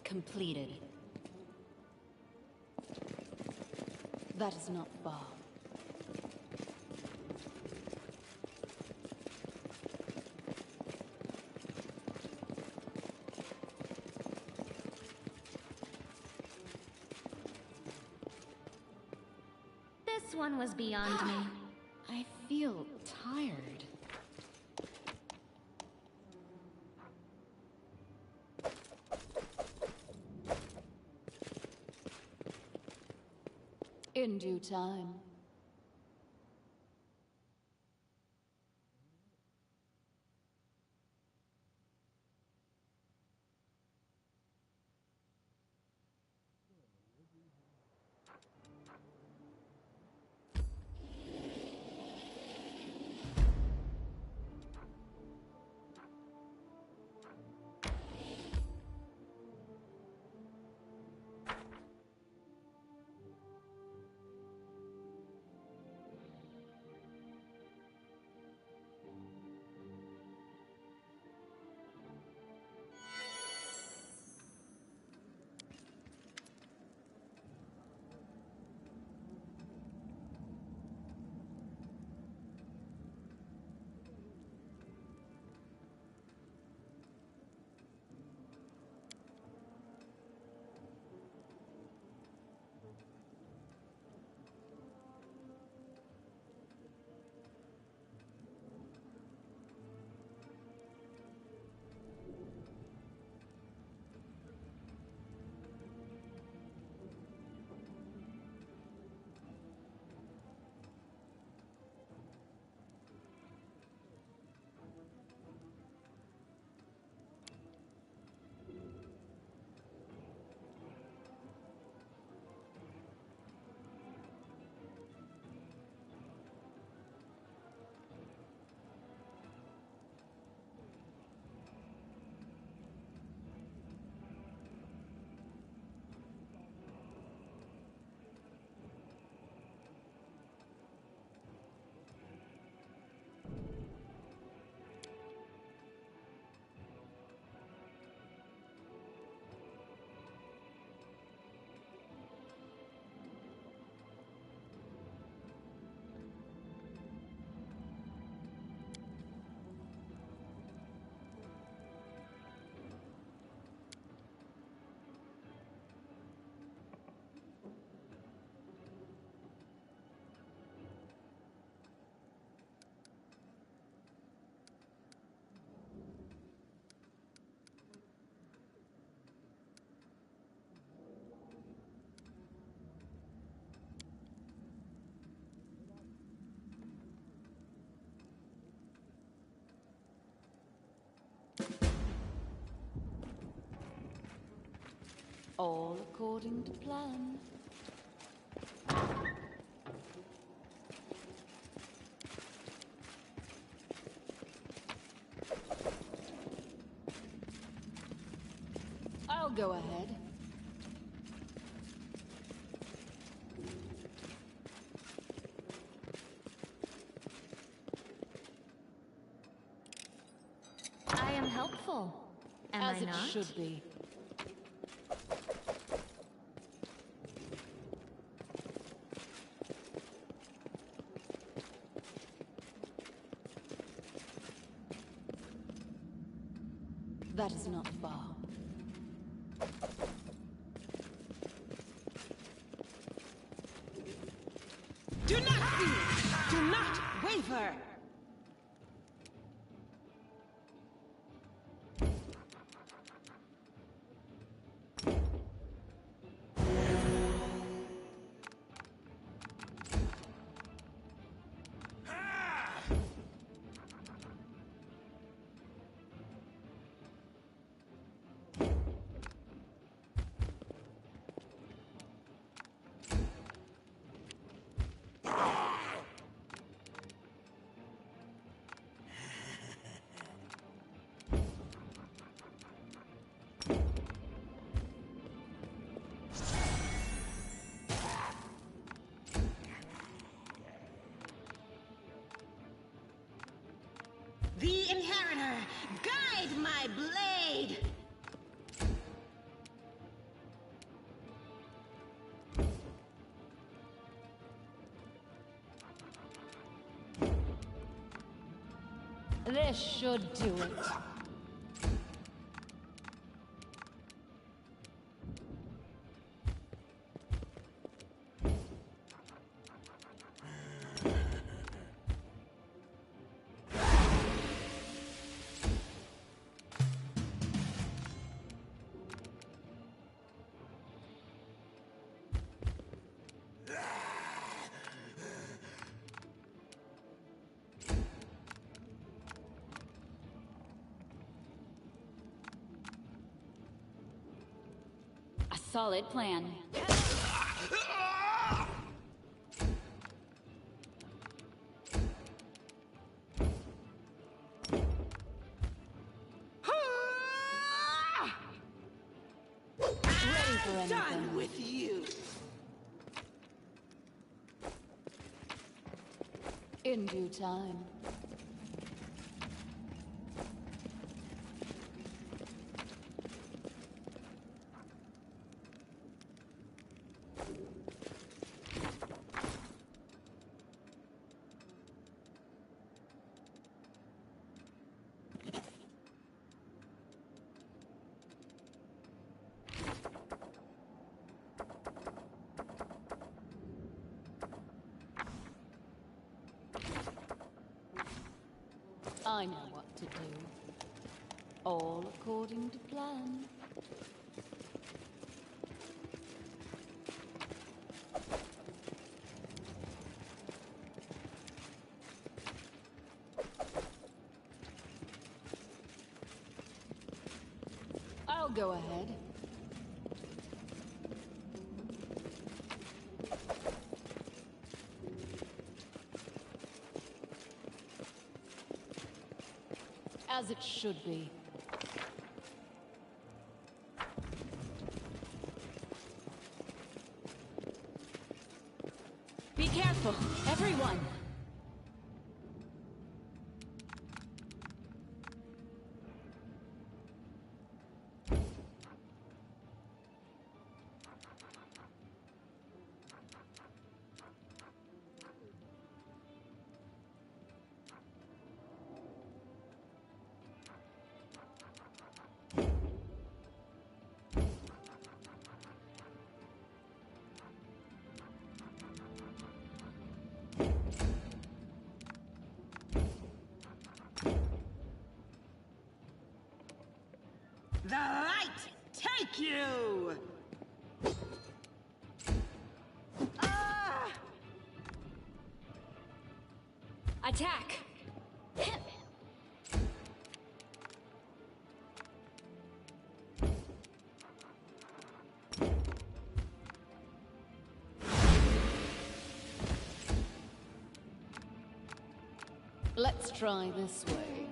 Speaker 2: Completed. That is not far.
Speaker 5: This one was beyond me.
Speaker 2: I feel tired. In due time. All according to plan. I'll go ahead.
Speaker 5: I am helpful. Am
Speaker 2: As
Speaker 5: I
Speaker 2: it
Speaker 5: not?
Speaker 2: should be. That is not far.
Speaker 8: Do not fear! Do not waver! The Inheritor, guide my blade!
Speaker 2: This should do it. Solid plan. Ready for anything.
Speaker 8: Done with you.
Speaker 2: In due time. I know what to do. All according to plan. I'll go ahead. As it should be. Be careful, everyone!
Speaker 8: The light take you! Ah!
Speaker 2: Attack! Let's try this way.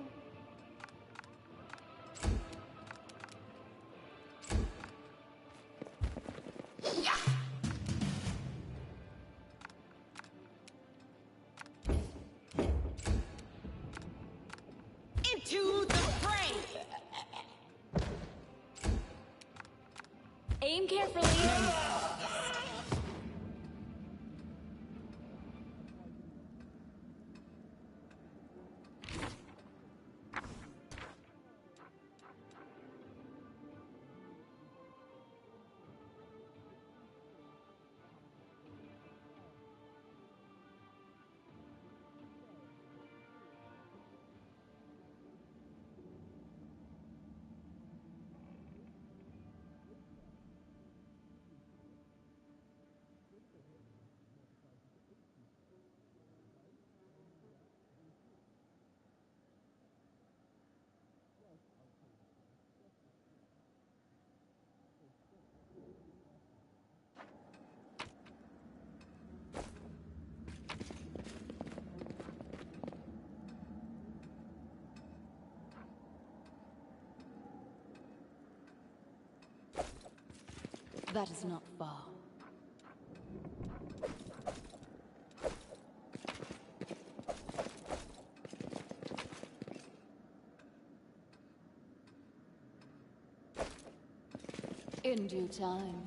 Speaker 8: Into the fray!
Speaker 2: Aim carefully. That is not far. In due time.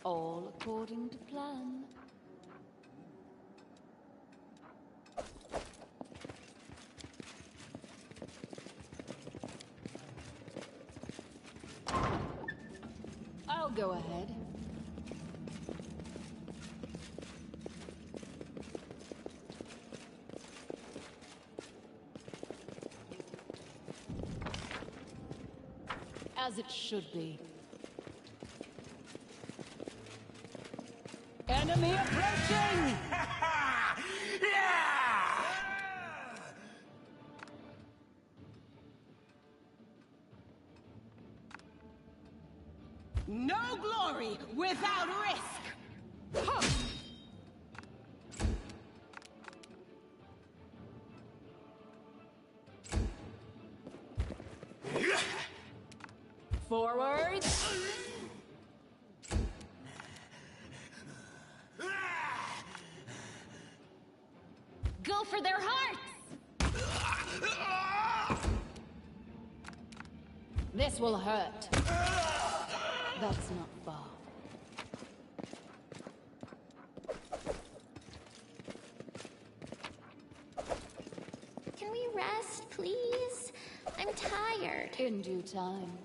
Speaker 2: All according to plan. I'll go ahead. As it should be. Enemy approaching!
Speaker 8: No glory without risk! Huh.
Speaker 2: Forward! Go for their hearts! This will hurt. That's not far.
Speaker 7: Can we rest, please? I'm tired.
Speaker 2: In due time.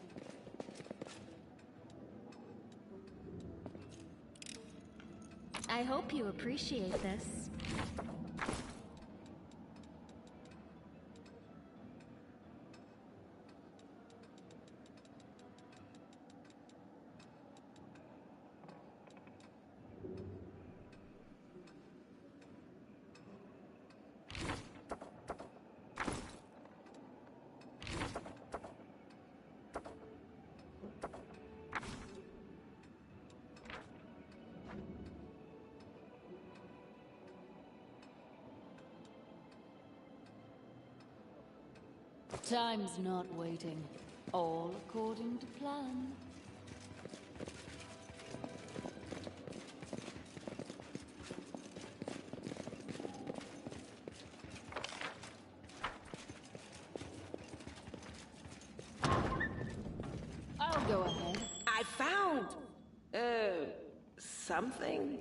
Speaker 5: I hope you appreciate this.
Speaker 2: Time's not waiting. All according to plan. I'll go ahead.
Speaker 8: I found... something.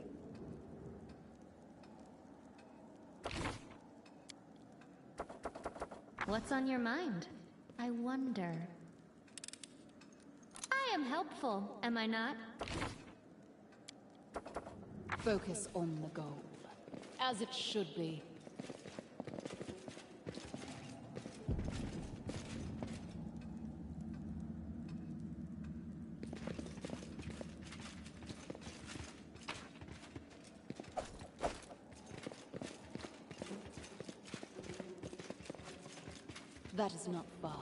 Speaker 5: What's on your mind? I wonder. I am helpful, am I not?
Speaker 2: Focus on the goal. As it should be. That is not far.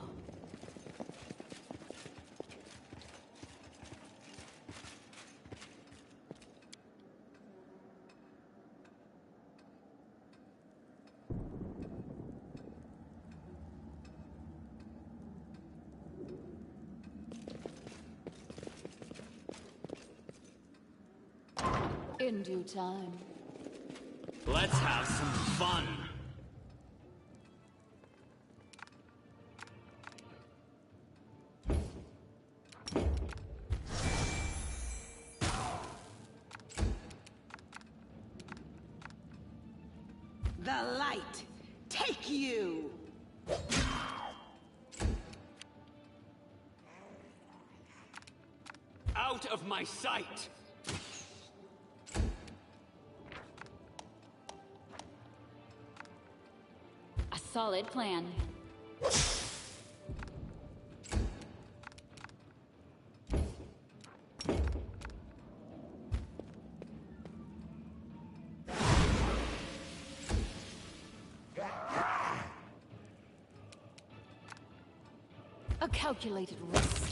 Speaker 2: In due time.
Speaker 9: Let's have some fun.
Speaker 8: The light, take you!
Speaker 9: Out of my sight!
Speaker 2: A solid plan. A calculated risk.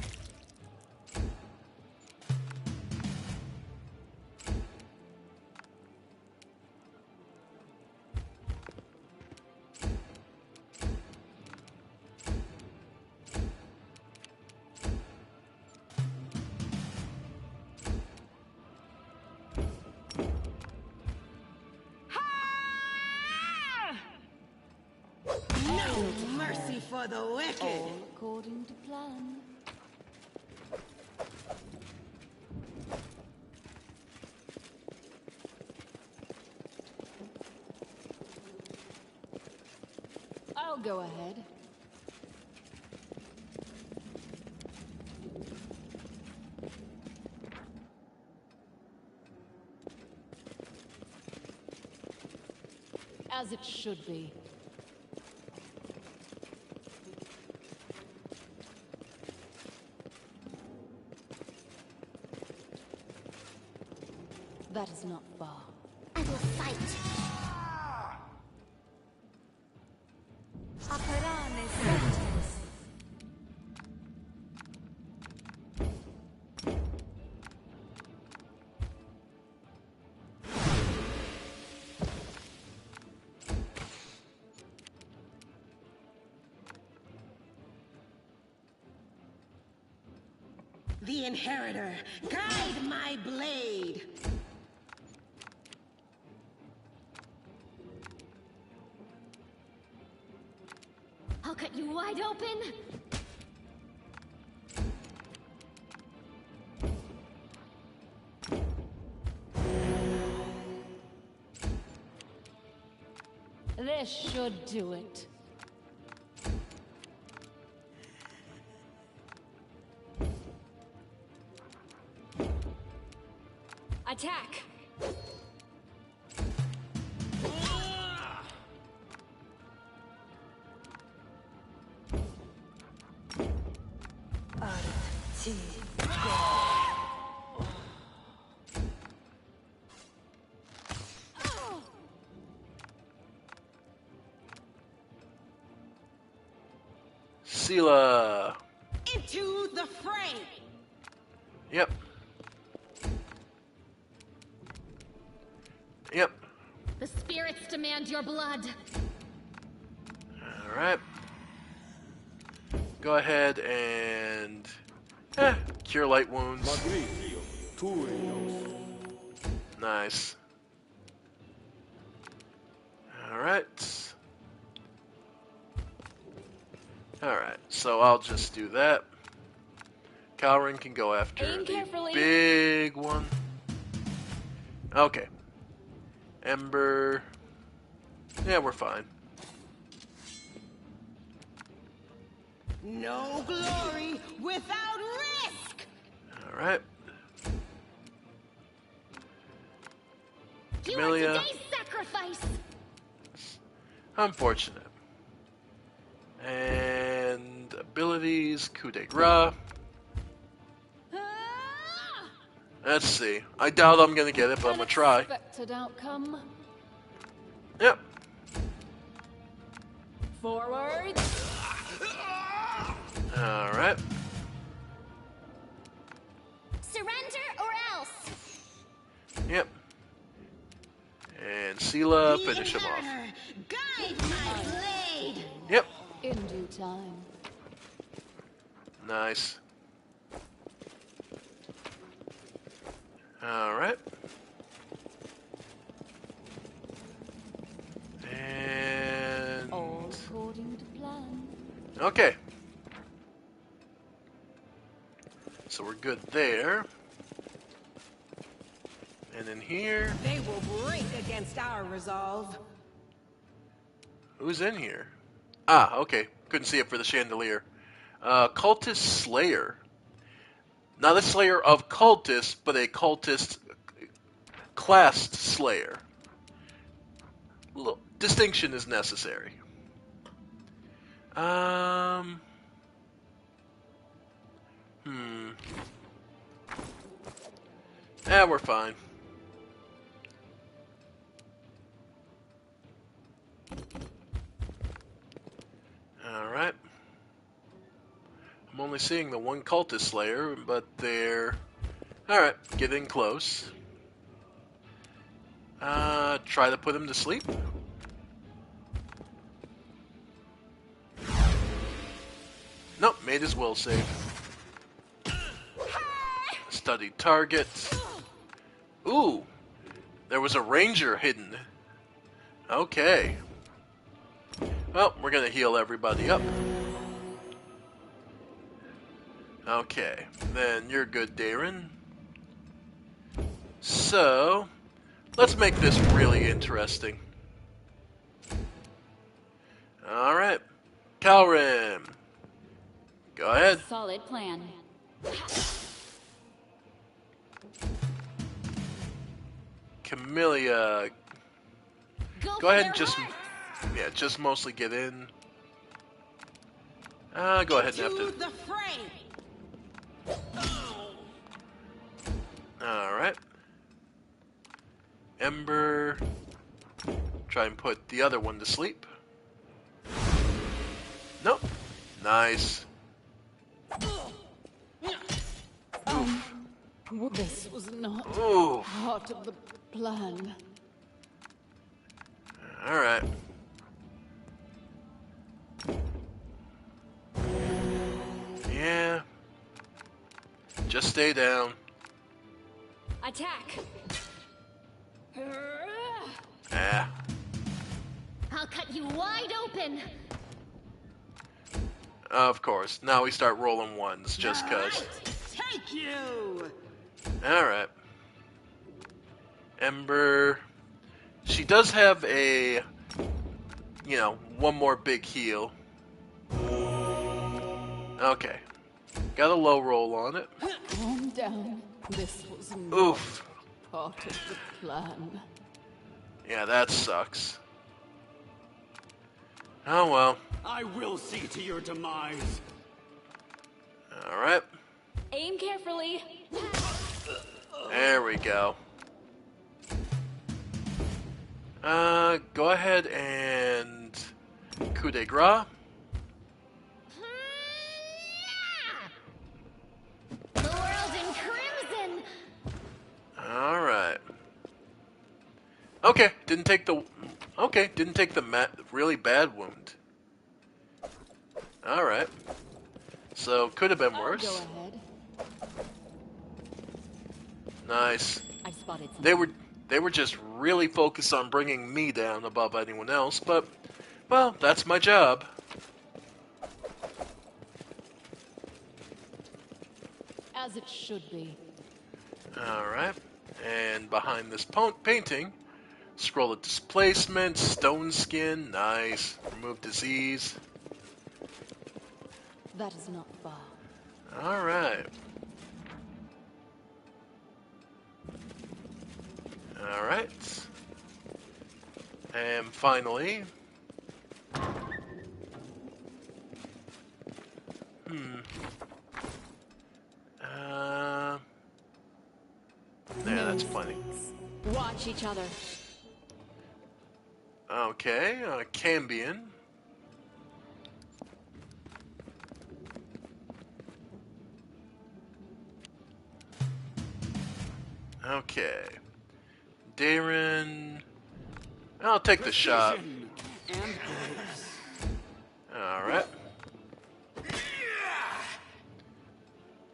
Speaker 8: No mercy for the wicked!
Speaker 2: All according to plan. I'll go ahead. As it should be. That is not far.
Speaker 8: The Inheritor, guide my blade.
Speaker 5: I'll cut you wide open.
Speaker 2: This should do it.
Speaker 5: Attack!
Speaker 1: Sela.
Speaker 8: Into the fray!
Speaker 1: Yep. Yep.
Speaker 5: The spirits demand your blood.
Speaker 1: Alright. Go ahead and cure light wounds. Nice. Alright. Alright, so I'll just do that. Calrin can go after
Speaker 2: Aim
Speaker 1: the
Speaker 2: carefully.
Speaker 1: big one. Okay. Ember. Yeah, we're fine.
Speaker 8: No glory without risk!
Speaker 1: Alright.
Speaker 5: You are
Speaker 1: Camellia.
Speaker 5: today's sacrifice.
Speaker 1: Unfortunate. And abilities, coup de grace. Let's see. I doubt I'm gonna get it, but I'm gonna try.
Speaker 2: Unexpected outcome.
Speaker 1: Yep.
Speaker 2: Forward.
Speaker 1: Alright.
Speaker 5: Surrender or else.
Speaker 1: Yep. And Sela, finish him off.
Speaker 8: Inheritor, guide my blade!
Speaker 1: Yep.
Speaker 2: In due time.
Speaker 1: Nice. Alright. And...
Speaker 2: All according to plan.
Speaker 1: Okay. So we're good there. And in here...
Speaker 8: They will break against our resolve.
Speaker 1: Who's in here? Ah, okay. Couldn't see it for the chandelier. Cultist Slayer. Not a slayer of cultists, but a cultist classed slayer. Distinction is necessary. We're fine. Alright. I'm only seeing the one cultist slayer, but they're... Alright, getting close. Try to put him to sleep. Nope, made his will save. Study target. Ooh, there was a ranger hidden. Okay. Well, we're gonna heal everybody up. Okay, then you're good, Darren. So, let's make this really interesting. Alright, Calrim. Go ahead.
Speaker 2: Solid plan.
Speaker 1: Camellia. Go ahead and just... Yeah, just mostly get in. Go ahead and have
Speaker 8: To
Speaker 1: to...
Speaker 8: the fray!
Speaker 1: Alright. Ember. Try and put the other one to sleep. Nope. Nice.
Speaker 2: This was not
Speaker 1: Oof.
Speaker 2: part of the plan.
Speaker 1: Alright. stay down.
Speaker 2: Attack!
Speaker 1: Ah.
Speaker 5: I'll cut you wide open.
Speaker 1: Of course. Now we start rolling ones, just cuz.
Speaker 8: Take you!
Speaker 1: Alright. Ember. She does have a, you know, one more big heal. Okay. Got a low roll on it.
Speaker 2: Calm down. This was not
Speaker 1: Oof.
Speaker 2: part of the plan.
Speaker 1: Yeah, that sucks. Oh well.
Speaker 9: I will see to your demise.
Speaker 1: Alright.
Speaker 2: Aim carefully.
Speaker 1: There we go. Go ahead and coup de grace.
Speaker 5: The world in crimson.
Speaker 1: Alright. Okay, didn't take the really bad wound. Alright. So, could have been worse.
Speaker 2: Go ahead.
Speaker 1: Nice.
Speaker 2: I spotted some.
Speaker 1: They were just really focused on bringing me down above anyone else, but, well, that's my job.
Speaker 2: As it should be.
Speaker 1: Alright. And behind this painting, scroll of displacement, stone skin, nice. Remove disease.
Speaker 2: That is not far.
Speaker 1: Alright. Alright. And finally... Yeah, that's plenty.
Speaker 2: Watch each other.
Speaker 1: Okay, Cambion. Okay. Darren. I'll take the shot. Alright.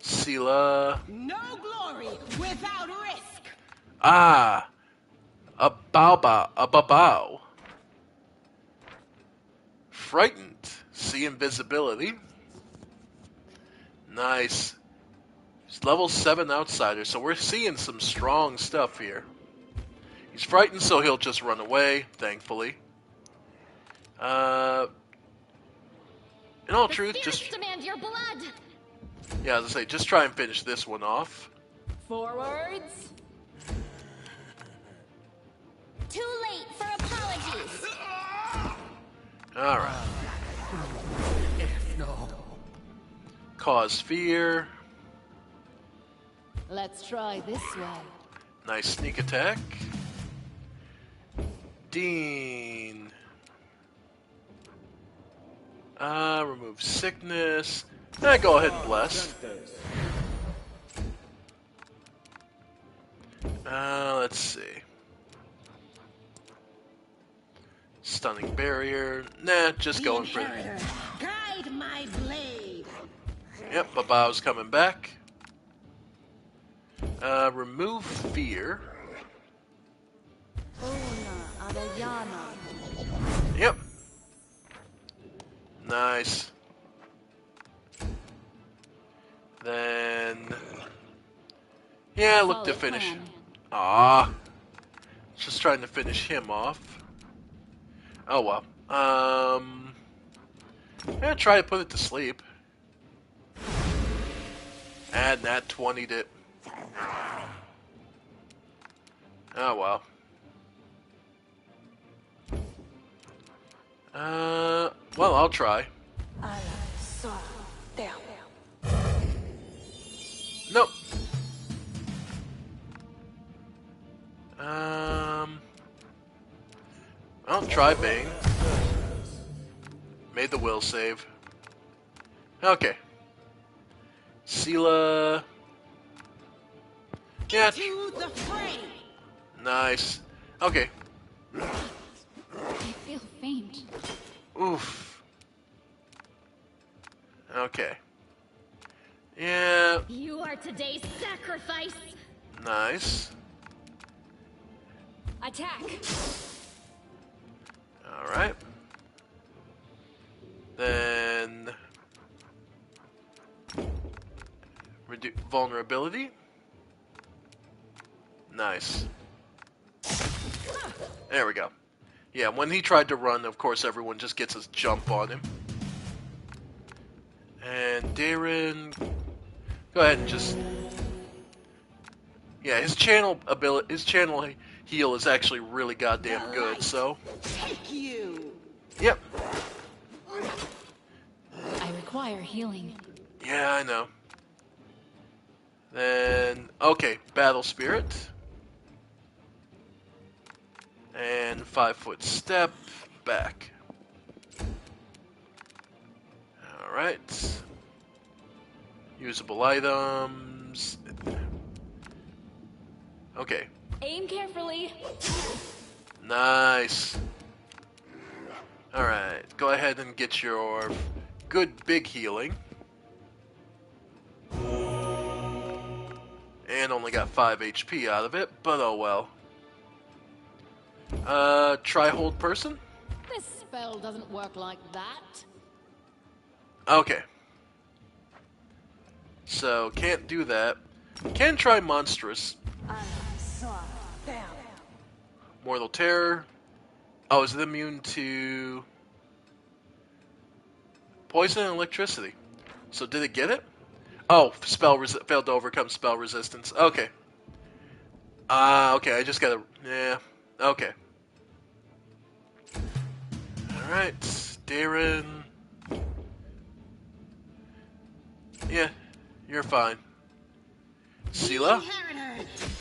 Speaker 1: Sela.
Speaker 8: No glory without risk.
Speaker 1: Ah! A babao. Frightened. See invisibility. Nice. He's level 7 outsider, so we're seeing some strong stuff here. He's frightened, so he'll just run away, thankfully. In all truth, just...
Speaker 5: demand your blood.
Speaker 1: Yeah, as I say, just try and finish this one off.
Speaker 2: Forwards.
Speaker 5: Too late for apologies.
Speaker 1: Alright. Cause fear.
Speaker 2: Let's try this way.
Speaker 1: Nice sneak attack. Dean. Remove sickness. Go ahead and bless. Let's see. Stunning barrier. Nah, just going for it.
Speaker 8: Guide my blade.
Speaker 1: Yep, Babao's coming back. Remove fear. Yep. Nice. Then... Yeah, look to finish. Ah, just trying to finish him off. Oh well. Yeah, try to put it to sleep. And that 20'd it. Oh well. Well, I'll try. Nope. I'll try Bane. Made the will save. Okay. Sela. Yeah.
Speaker 8: To the fray.
Speaker 1: Nice. Okay.
Speaker 2: I feel faint.
Speaker 1: Oof. Okay. Yeah.
Speaker 5: You are today's sacrifice.
Speaker 1: Nice.
Speaker 2: Attack!
Speaker 1: Alright. Then... vulnerability. Nice. There we go. Yeah, when he tried to run, of course, everyone just gets a jump on him. And Darren... Go ahead and just... Yeah, his channel heal is actually really goddamn good, so...
Speaker 8: Take you!
Speaker 1: Yep.
Speaker 2: I require healing.
Speaker 1: Yeah, I know. Then... Okay, Battle Spirit. And 5-foot step back. Alright. Usable items. Okay.
Speaker 2: Aim carefully.
Speaker 1: Nice. Alright. Go ahead and get your good big healing. And only got 5 HP out of it, but oh well. Try hold person?
Speaker 2: This spell doesn't work like that.
Speaker 1: Okay. So, can't do that. Can try monstrous. Mortal terror. Oh, is it immune to poison and electricity? So did it get it? Oh, failed to overcome spell resistance. Okay. Okay, I just gotta... Yeah. Okay. Alright, Darren. Yeah, you're fine. Sela?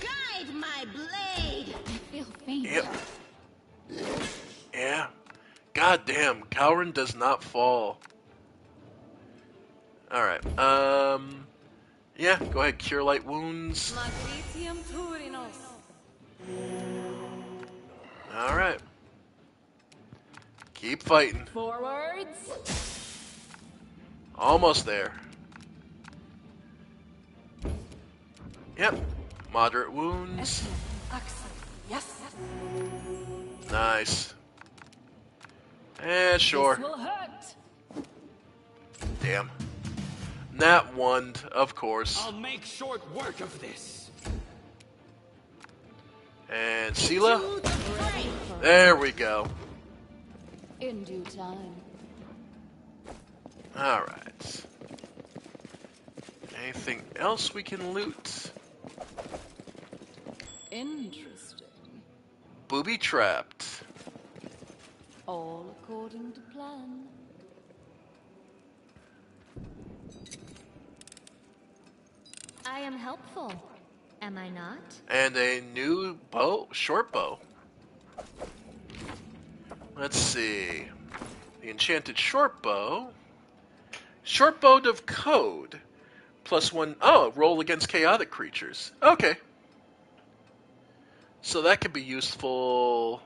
Speaker 8: Guide my blade!
Speaker 2: I feel faint.
Speaker 1: Yep. Yeah. God damn, Cowrin does not fall. Alright, yeah, go ahead, cure light wounds. Alright. Keep fighting.
Speaker 2: Forwards.
Speaker 1: Almost there. Yep. Moderate wounds.
Speaker 2: Yes.
Speaker 1: Nice. Sure.
Speaker 2: This will hurt.
Speaker 1: Damn. Nat 1, of course.
Speaker 9: I'll make short work of this.
Speaker 1: And Sela. There we go.
Speaker 2: In due time.
Speaker 1: Alright. Anything else we can loot?
Speaker 2: Interesting.
Speaker 1: Booby trapped.
Speaker 2: All according to plan.
Speaker 5: I am helpful, am I not?
Speaker 1: And a new bow, short bow. Let's see. The enchanted short bow. Short bow of code. +1. Oh, roll against chaotic creatures. Okay. So that could be useful.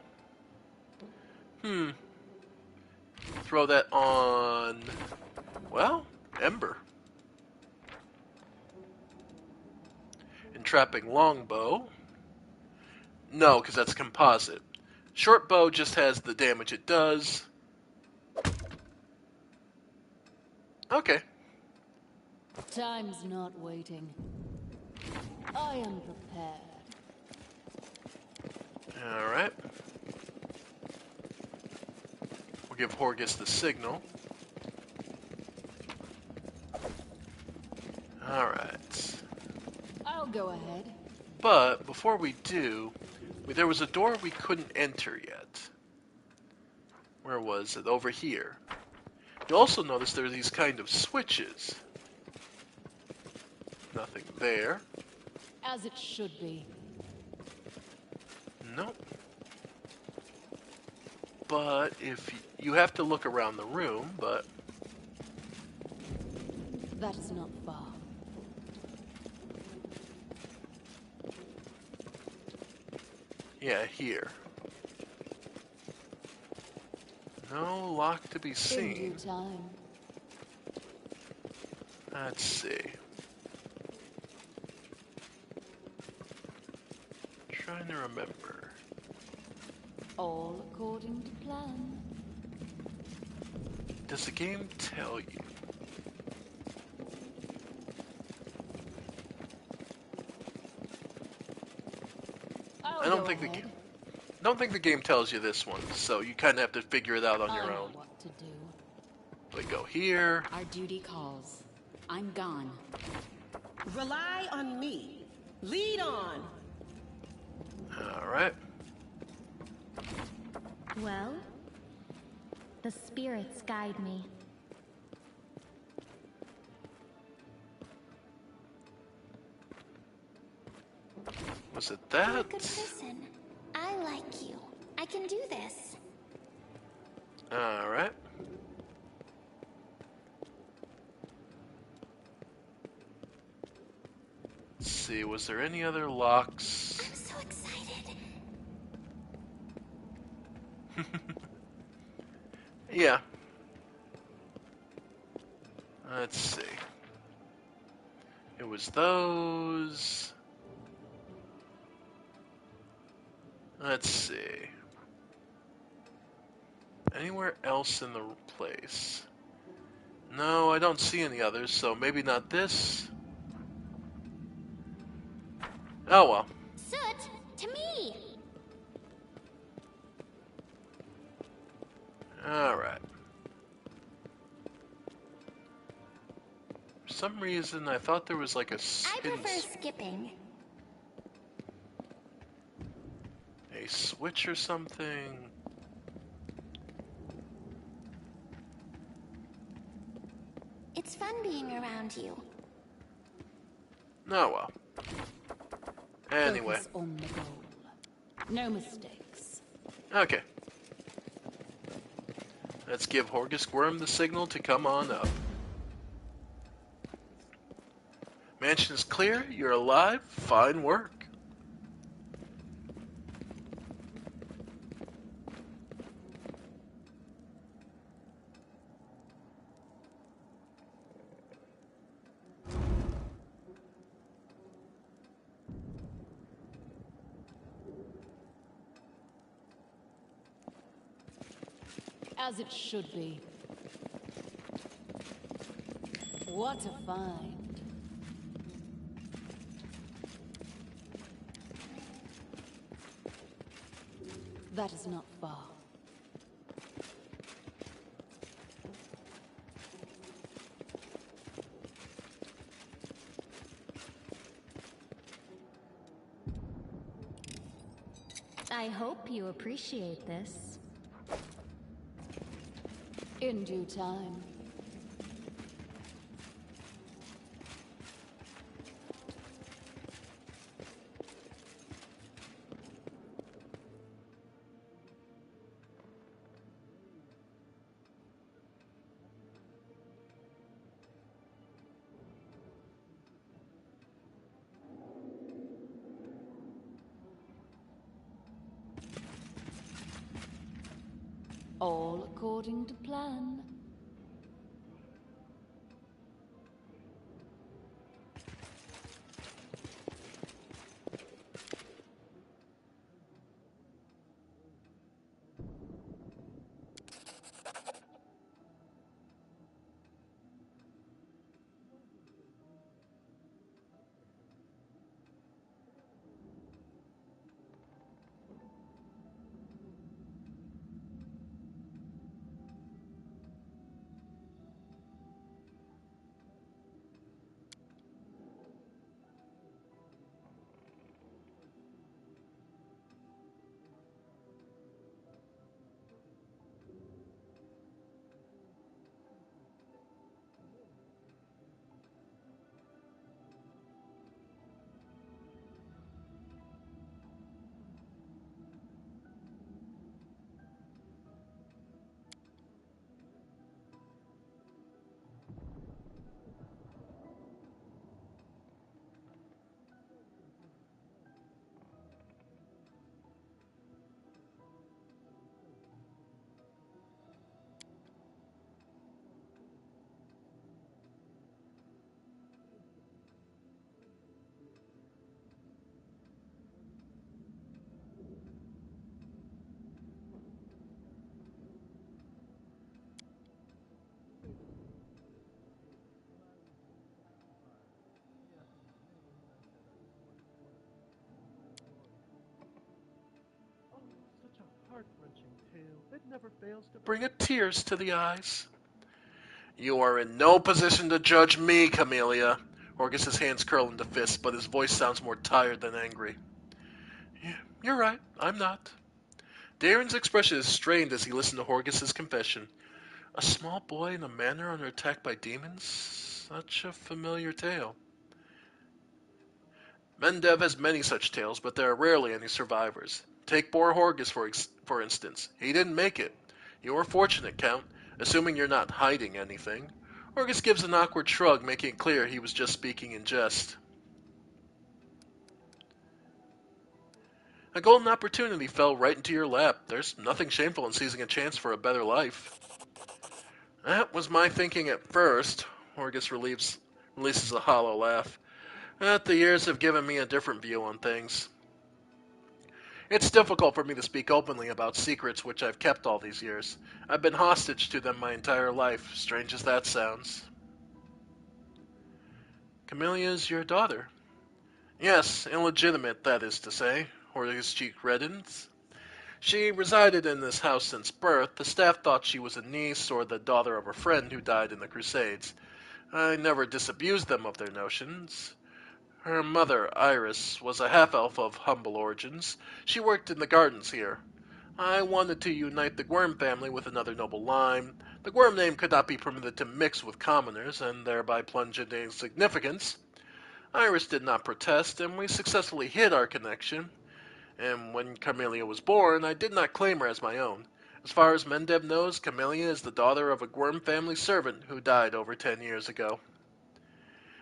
Speaker 1: Throw that on... Well, Ember. Entrapping longbow. No, because that's composite. Short bow just has the damage it does. Okay.
Speaker 2: Time's not waiting. I am prepared.
Speaker 1: Alright. We'll give Horgus the signal. Alright.
Speaker 2: I'll go ahead.
Speaker 1: But, before we do, there was a door we couldn't enter yet. Where was it? Over here. You'll also notice there are these kind of switches. Nothing there.
Speaker 2: As it should be.
Speaker 1: Nope. But if you have to look around the room, but
Speaker 2: That is not far.
Speaker 1: yeah, here. No lock to be
Speaker 2: In
Speaker 1: seen.
Speaker 2: due time.
Speaker 1: Let's see. trying to remember.
Speaker 2: All according to plan.
Speaker 1: Does the game tell you? I don't think the game tells you this one, so you kind of have to figure it out on your own.
Speaker 2: What to do.
Speaker 1: We go here.
Speaker 12: Our duty calls. I'm gone.
Speaker 8: Rely on me. Lead on.
Speaker 1: All right.
Speaker 5: Well, the spirits guide me.
Speaker 1: Was it
Speaker 7: You're a
Speaker 1: that?
Speaker 7: good person. I like you. I can do this.
Speaker 1: All right. Let's see, was there any other locks?
Speaker 7: I'm so excited.
Speaker 1: Yeah. Let's see. It was those. Let's see. Anywhere else in the place? No, I don't see any others, so maybe not this. Oh well.
Speaker 7: Soot, to me.
Speaker 1: Alright. For some reason, I thought there was like a
Speaker 7: I prefer skipping.
Speaker 1: a switch or something.
Speaker 7: It's fun being around you.
Speaker 1: Oh well. Anyway.
Speaker 2: Focus on the goal. No mistakes.
Speaker 1: Okay. Let's give Horgus Worm the signal to come on up. Mansion is clear. You're alive. Fine work.
Speaker 2: As it should be. What a find. That is not far.
Speaker 5: I hope you appreciate this.
Speaker 2: In due time. All according to plan.
Speaker 3: tale that never fails to bring a tears to the eyes.
Speaker 1: You are in no position to judge me, Camellia. Horgus's hands curl into fists, but his voice sounds more tired than angry. Yeah, you're right, I'm not. Darren's expression is strained as he listened to Horgus's confession. A small boy in a manor under attack by demons? Such a familiar tale. Mendev has many such tales, but there are rarely any survivors. Take poor Horgus, for instance. He didn't make it. You were fortunate, Count, assuming you're not hiding anything. Horgus gives an awkward shrug, making it clear he was just speaking in jest. A golden opportunity fell right into your lap. There's nothing shameful in seizing a chance for a better life. That was my thinking at first. Horgus releases a hollow laugh. But the years have given me a different view on things. It's difficult for me to speak openly about secrets which I've kept all these years. I've been hostage to them my entire life, strange as that sounds. Camelia's your daughter. Yes, illegitimate, that is to say. Horgus' cheek reddens. She resided in this house since birth. The staff thought she was a niece or the daughter of a friend who died in the Crusades. I never disabused them of their notions. Her mother, Iris, was a half-elf of humble origins. She worked in the gardens here. I wanted to unite the Gwyrm family with another noble line. The Gwyrm name could not be permitted to mix with commoners, and thereby plunge into insignificance. Iris did not protest, and we successfully hid our connection. And when Camellia was born, I did not claim her as my own. As far as Mendev knows, Camellia is the daughter of a Gwyrm family servant who died over 10 years ago.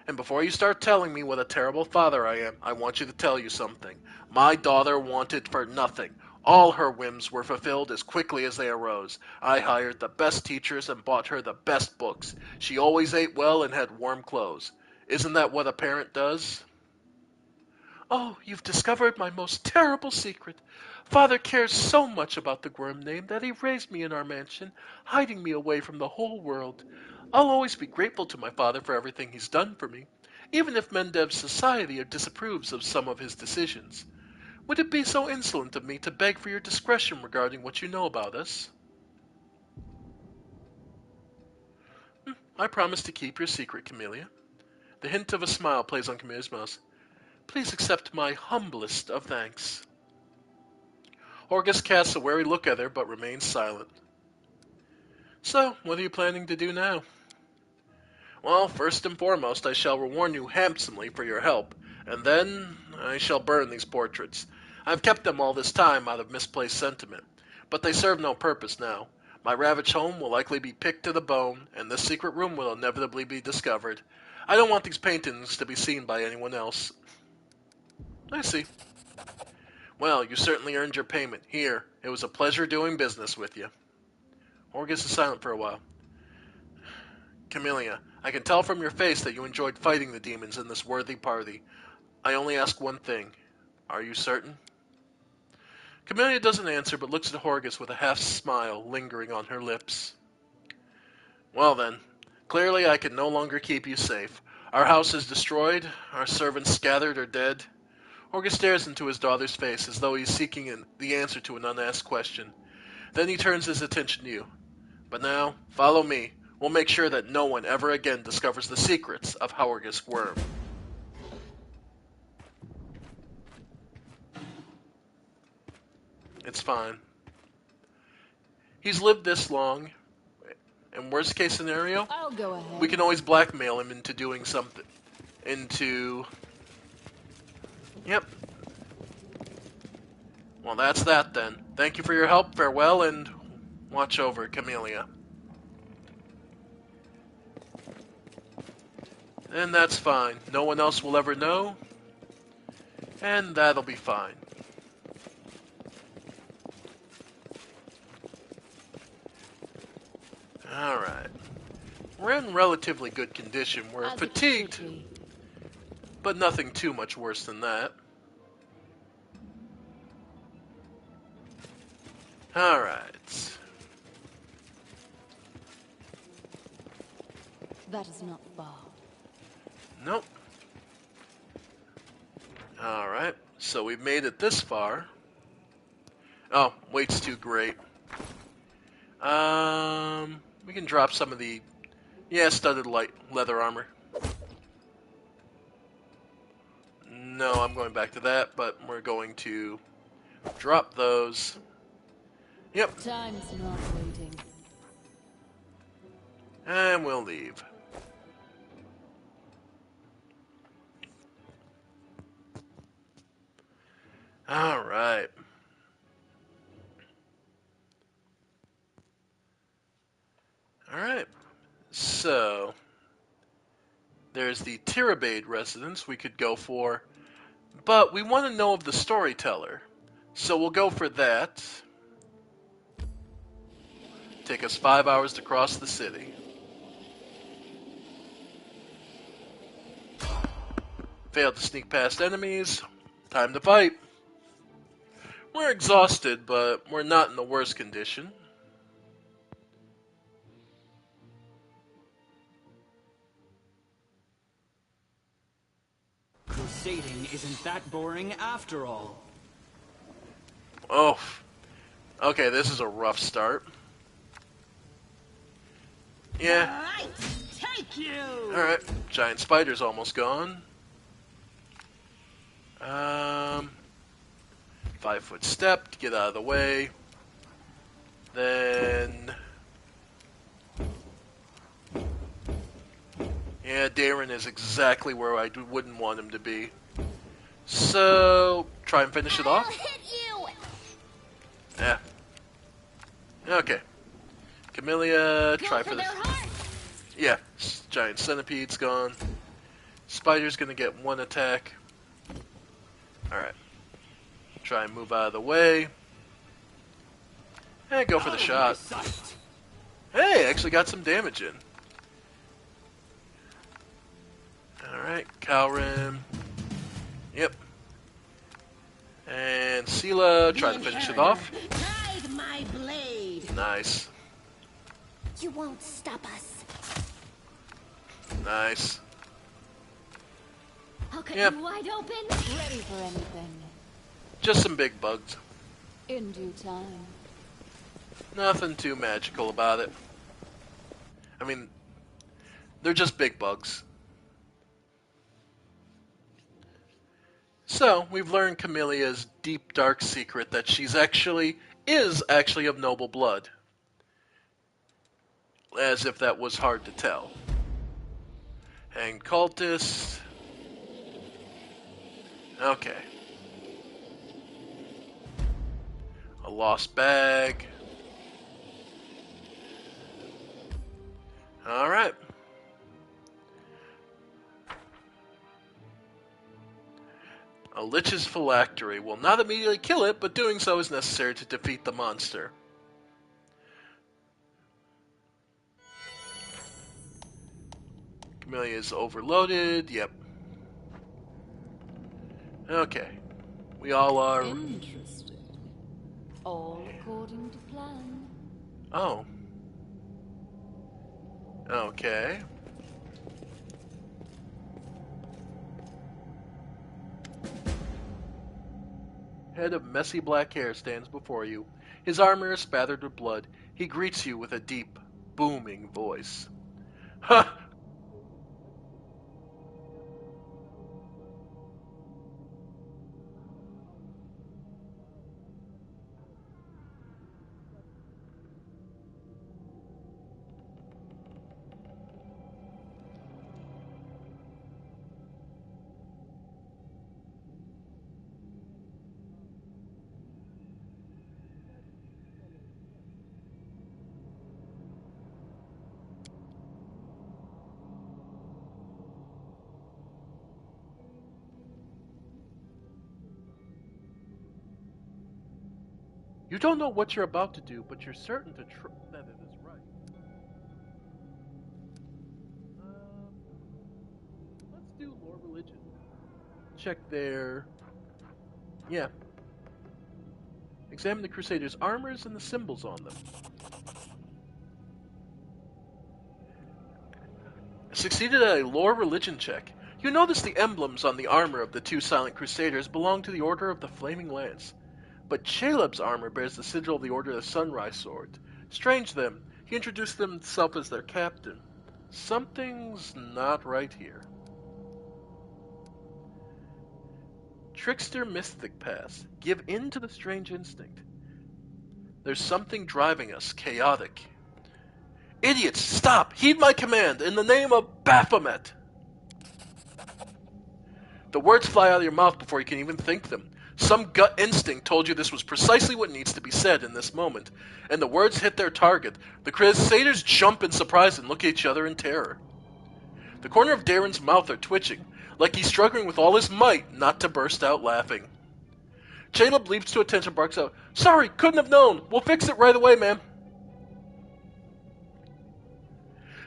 Speaker 1: And before you start telling me what a terrible father I am, I want you to tell you something. My daughter wanted for nothing. All her whims were fulfilled as quickly as they arose. I hired the best teachers and bought her the best books. She always ate well and had warm clothes. Isn't that what a parent does?
Speaker 3: Oh, you've discovered my most terrible secret. Father cares so much about the Gwyrm name that he raised me in our mansion, hiding me away from the whole world. I'll always be grateful to my father for everything he's done for me, even if Mendev's society disapproves of some of his decisions. Would it be so insolent of me to beg for your discretion regarding what you know about us? I promise to keep your secret, Camellia. The hint of a smile plays on Camelia's mouth. Please accept my humblest of thanks.
Speaker 1: Horgus casts a wary look at her, but remains silent.
Speaker 3: So, what are you planning to do now?
Speaker 1: Well, first and foremost, I shall reward you handsomely for your help, and then I shall burn these portraits. I've kept them all this time out of misplaced sentiment, but they serve no purpose now. My ravaged home will likely be picked to the bone, and this secret room will inevitably be discovered. I don't want these paintings to be seen by anyone else.
Speaker 3: I see.
Speaker 1: Well, you certainly earned your payment. Here, it was a pleasure doing business with you.
Speaker 3: Horgus is silent for a while.
Speaker 1: Camellia, I can tell from your face that you enjoyed fighting the demons in this worthy party. I only ask one thing. Are you certain?
Speaker 3: Camellia doesn't answer, but looks at Horgus with a half-smile lingering on her lips.
Speaker 1: Well then, clearly I can no longer keep you safe. Our house is destroyed, our servants scattered or dead.
Speaker 3: Horgus stares into his daughter's face as though he's seeking the answer to an unasked question. Then he turns his attention to you.
Speaker 1: But now, follow me. We'll make sure that no one ever again discovers the secrets of Horgus Gwyrm.
Speaker 3: It's fine. He's lived this long. And worst case scenario,
Speaker 2: I'll go ahead.
Speaker 3: We can always blackmail him into doing something. Yep.
Speaker 1: Well, that's that then. Thank you for your help. Farewell, and watch over Camellia.
Speaker 3: And that's fine. No one else will ever know. And that'll be fine. Alright. We're in relatively good condition. We're fatigued, but nothing too much worse than that. Alright.
Speaker 2: That is not far.
Speaker 3: Nope. Alright, so we've made it this far. Oh, weight's too great.
Speaker 1: We can drop some of the, studded light leather armor. No, I'm going back to that, but we're going to drop those. Yep.
Speaker 2: Time's not waiting.
Speaker 1: And we'll leave. All right. All right. So, there's the Tirabade residence we could go for, but we want to know of the storyteller. So we'll go for that. Take us 5 hours to cross the city. Failed to sneak past enemies. Time to fight. We're exhausted, but we're not in the worst condition.
Speaker 9: Crusading isn't that boring after all.
Speaker 1: Oh. Okay, this is a rough start. Yeah.
Speaker 8: Right, take you!
Speaker 1: Alright, giant spider's almost gone. 5-foot step to get out of the way. Then... Yeah, Darren is exactly where I wouldn't want him to be. So, try and finish it off.
Speaker 7: I'll hit you!
Speaker 1: Yeah. Okay. Camellia, try for
Speaker 7: their
Speaker 1: this.
Speaker 7: heart.
Speaker 1: Yeah, giant centipede's gone. Spider's gonna get one attack. Alright. Try and move out of the way. And go for the shot. Hey, actually got some damage in. Alright, Calrim. Yep. And Sela, try to finish it off.
Speaker 8: Guide my blade.
Speaker 1: Nice.
Speaker 7: You won't stop us.
Speaker 1: Nice.
Speaker 2: I'll cut
Speaker 1: Yep.
Speaker 2: you wide open. Ready for anything.
Speaker 1: Just some big bugs.
Speaker 2: In due time.
Speaker 1: Nothing too magical about it. I mean, they're just big bugs. So, we've learned Camellia's deep, dark secret that is actually of noble blood. As if that was hard to tell. Hanged cultist. Okay. A lost bag. Alright. A Lich's phylactery will not immediately kill it, but doing so is necessary to defeat the monster. Camellia is overloaded, yep. Okay. We all are...
Speaker 2: Interesting. All according to plan.
Speaker 1: Oh. Okay. Head of messy black hair stands before you. His armor is spattered with blood. He greets you with a deep, booming voice. Ha! You don't know what you're about to do, but you're certain that it is right. Let's do lore religion. Check their... Yeah. Examine the Crusaders' armors and the symbols on them. Succeeded at a lore religion check. You notice the emblems on the armor of the two silent Crusaders belong to the Order of the Flaming Lance.
Speaker 3: But Caleb's armor bears the sigil of the Order of the Sunrise Sword. Strange then, he introduced himself as their captain. Something's not right here. Trickster Mystic Pass. Give in to the strange instinct. There's something driving us, chaotic. Idiots, stop! Heed my command, in the name of Baphomet! The words fly out of your mouth before you can even think them. Some gut instinct told you this was precisely what needs to be said in this moment, and the words hit their target. The Crusaders jump in surprise and look at each other in terror. The corner of Darren's mouth are twitching, like he's struggling with all his might not to burst out laughing. Caleb leaps to attention and barks out, "Sorry, couldn't have known. We'll fix it right away, ma'am."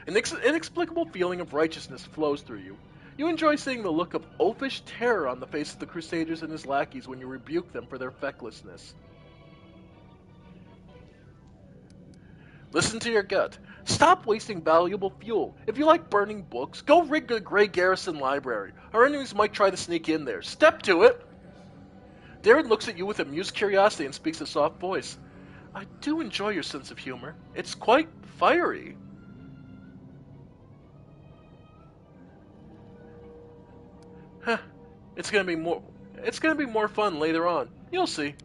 Speaker 3: An inexplicable feeling of righteousness flows through you. You enjoy seeing the look of oafish terror on the face of the Crusaders and his lackeys when you rebuke them for their fecklessness. Listen to your gut. Stop wasting valuable fuel. If you like burning books, go rig the Grey Garrison Library. Our enemies might try to sneak in there. Step to it! Darren looks at you with amused curiosity and speaks a soft voice. I do enjoy your sense of humor. It's quite fiery. Huh. It's gonna be more fun later on. You'll see.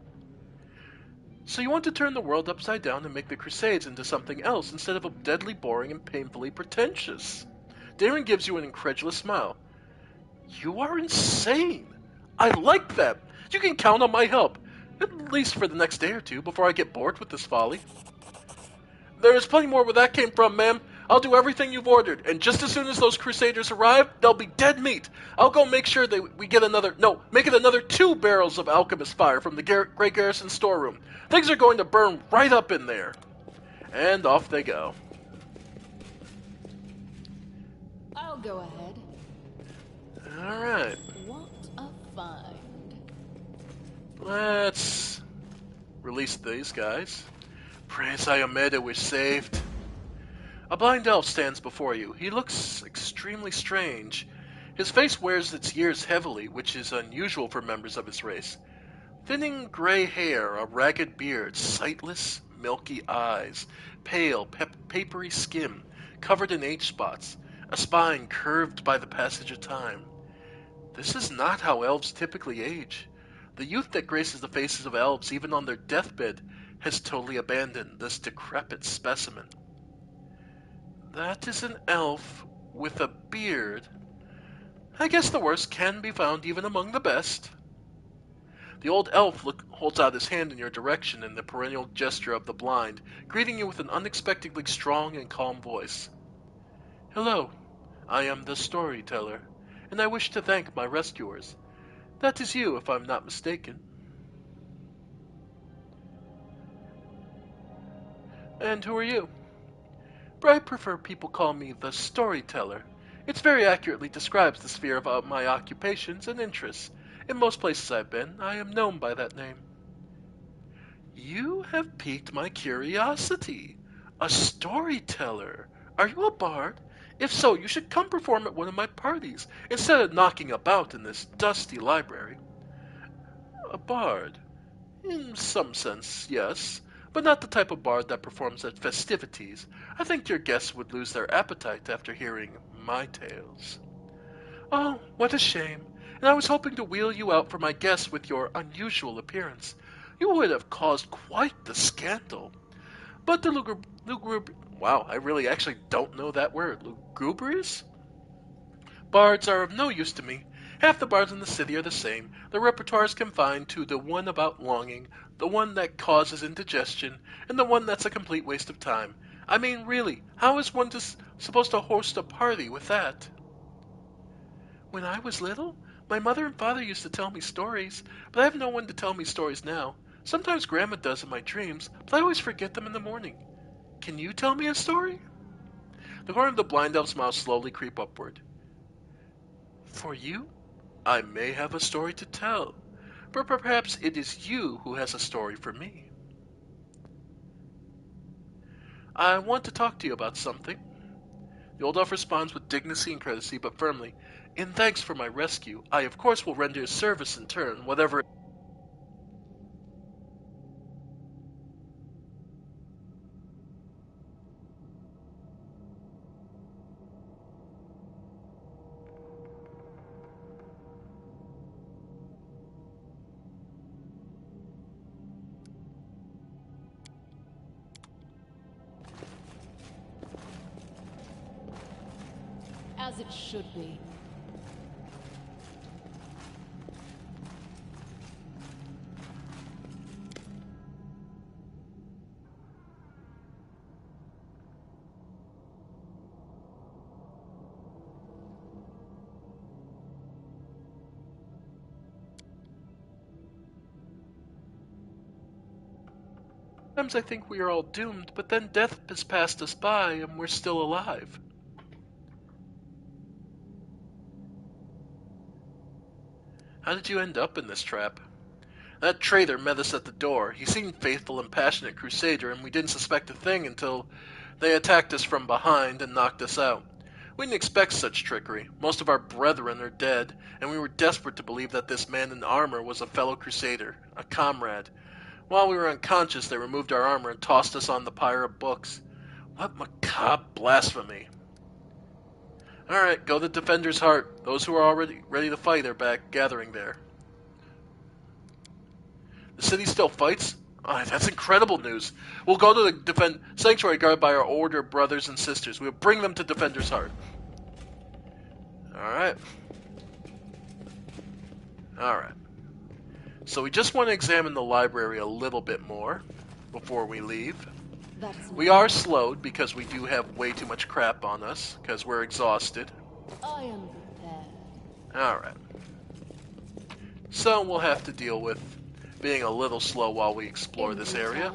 Speaker 3: So you want to turn the world upside down and make the Crusades into something else instead of a deadly boring and painfully pretentious. Darren gives you an incredulous smile. You are insane. I like that. You can count on my help, at least for the next day or two, before I get bored with this folly. There's plenty more where that came from, ma'am. I'll do everything you've ordered, and just as soon as those Crusaders arrive, they'll be dead meat. I'll go make sure we get make it another 2 barrels of alchemist fire from the Great Garrison storeroom. Things are going to burn right up in there. And off they go.
Speaker 2: I'll go ahead.
Speaker 3: Alright.
Speaker 2: What a find.
Speaker 3: Let's release these guys. Praise Ayomeda, we're saved. A blind elf stands before you. He looks extremely strange. His face wears its years heavily, which is unusual for members of his race. Thinning gray hair, a ragged beard, sightless, milky eyes, pale, papery skin, covered in age spots, a spine curved by the passage of time. This is not how elves typically age. The youth that graces the faces of elves, even on their deathbed, has totally abandoned this decrepit specimen. That is an elf with a beard. I guess the worst can be found even among the best. The old elf holds out his hand in your direction in the perennial gesture of the blind, greeting you with an unexpectedly strong and calm voice. Hello, I am the storyteller, and I wish to thank my rescuers. That is you, if I'm not mistaken. And who are you? I prefer people call me the storyteller. It very accurately describes the sphere of my occupations and interests. In most places I've been, I am known by that name. You have piqued my curiosity. A storyteller. Are you a bard? If so, you should come perform at one of my parties, instead of knocking about in this dusty library. A bard? In some sense, yes. But not the type of bard that performs at festivities. I think your guests would lose their appetite after hearing my tales. Oh, what a shame. And I was hoping to wheel you out for my guests with your unusual appearance. You would have caused quite the scandal. But the wow, I really actually don't know that word. Lugubrious? Bards are of no use to me. Half the bards in the city are the same. Their repertoire is confined to the one about longing, the one that causes indigestion, and the one that's a complete waste of time. I mean, really, how is one supposed to host a party with that? When I was little, my mother and father used to tell me stories, but I have no one to tell me stories now. Sometimes Grandma does in my dreams, but I always forget them in the morning. Can you tell me a story? The corner of the blind elf's mouth slowly creep upward. For you? I may have a story to tell, but perhaps it is you who has a story for me. I want to talk to you about something. The old elf responds with dignity and courtesy, but firmly. In thanks for my rescue, I of course will render service in turn, whatever.
Speaker 2: As it should be.
Speaker 3: Sometimes I think we are all doomed, but then death has passed us by and we're still alive. How did you end up in this trap? That traitor met us at the door. He seemed faithful and passionate crusader, and we didn't suspect a thing until they attacked us from behind and knocked us out. We didn't expect such trickery. Most of our brethren are dead, and we were desperate to believe that this man in armor was a fellow crusader, a comrade. While we were unconscious, they removed our armor and tossed us on the pyre of books. What macabre blasphemy. Alright, go to Defender's Heart. Those who are already ready to fight are back gathering there. The city still fights? Oh, that's incredible news. We'll go to the sanctuary guarded by our order brothers and sisters. We'll bring them to Defender's Heart. Alright. Alright. So we just want to examine the library a little bit more before we leave. We are slowed because we do have way too much crap on us, because we're exhausted.
Speaker 2: I am prepared.
Speaker 3: Alright. So we'll have to deal with being a little slow while we explore this area.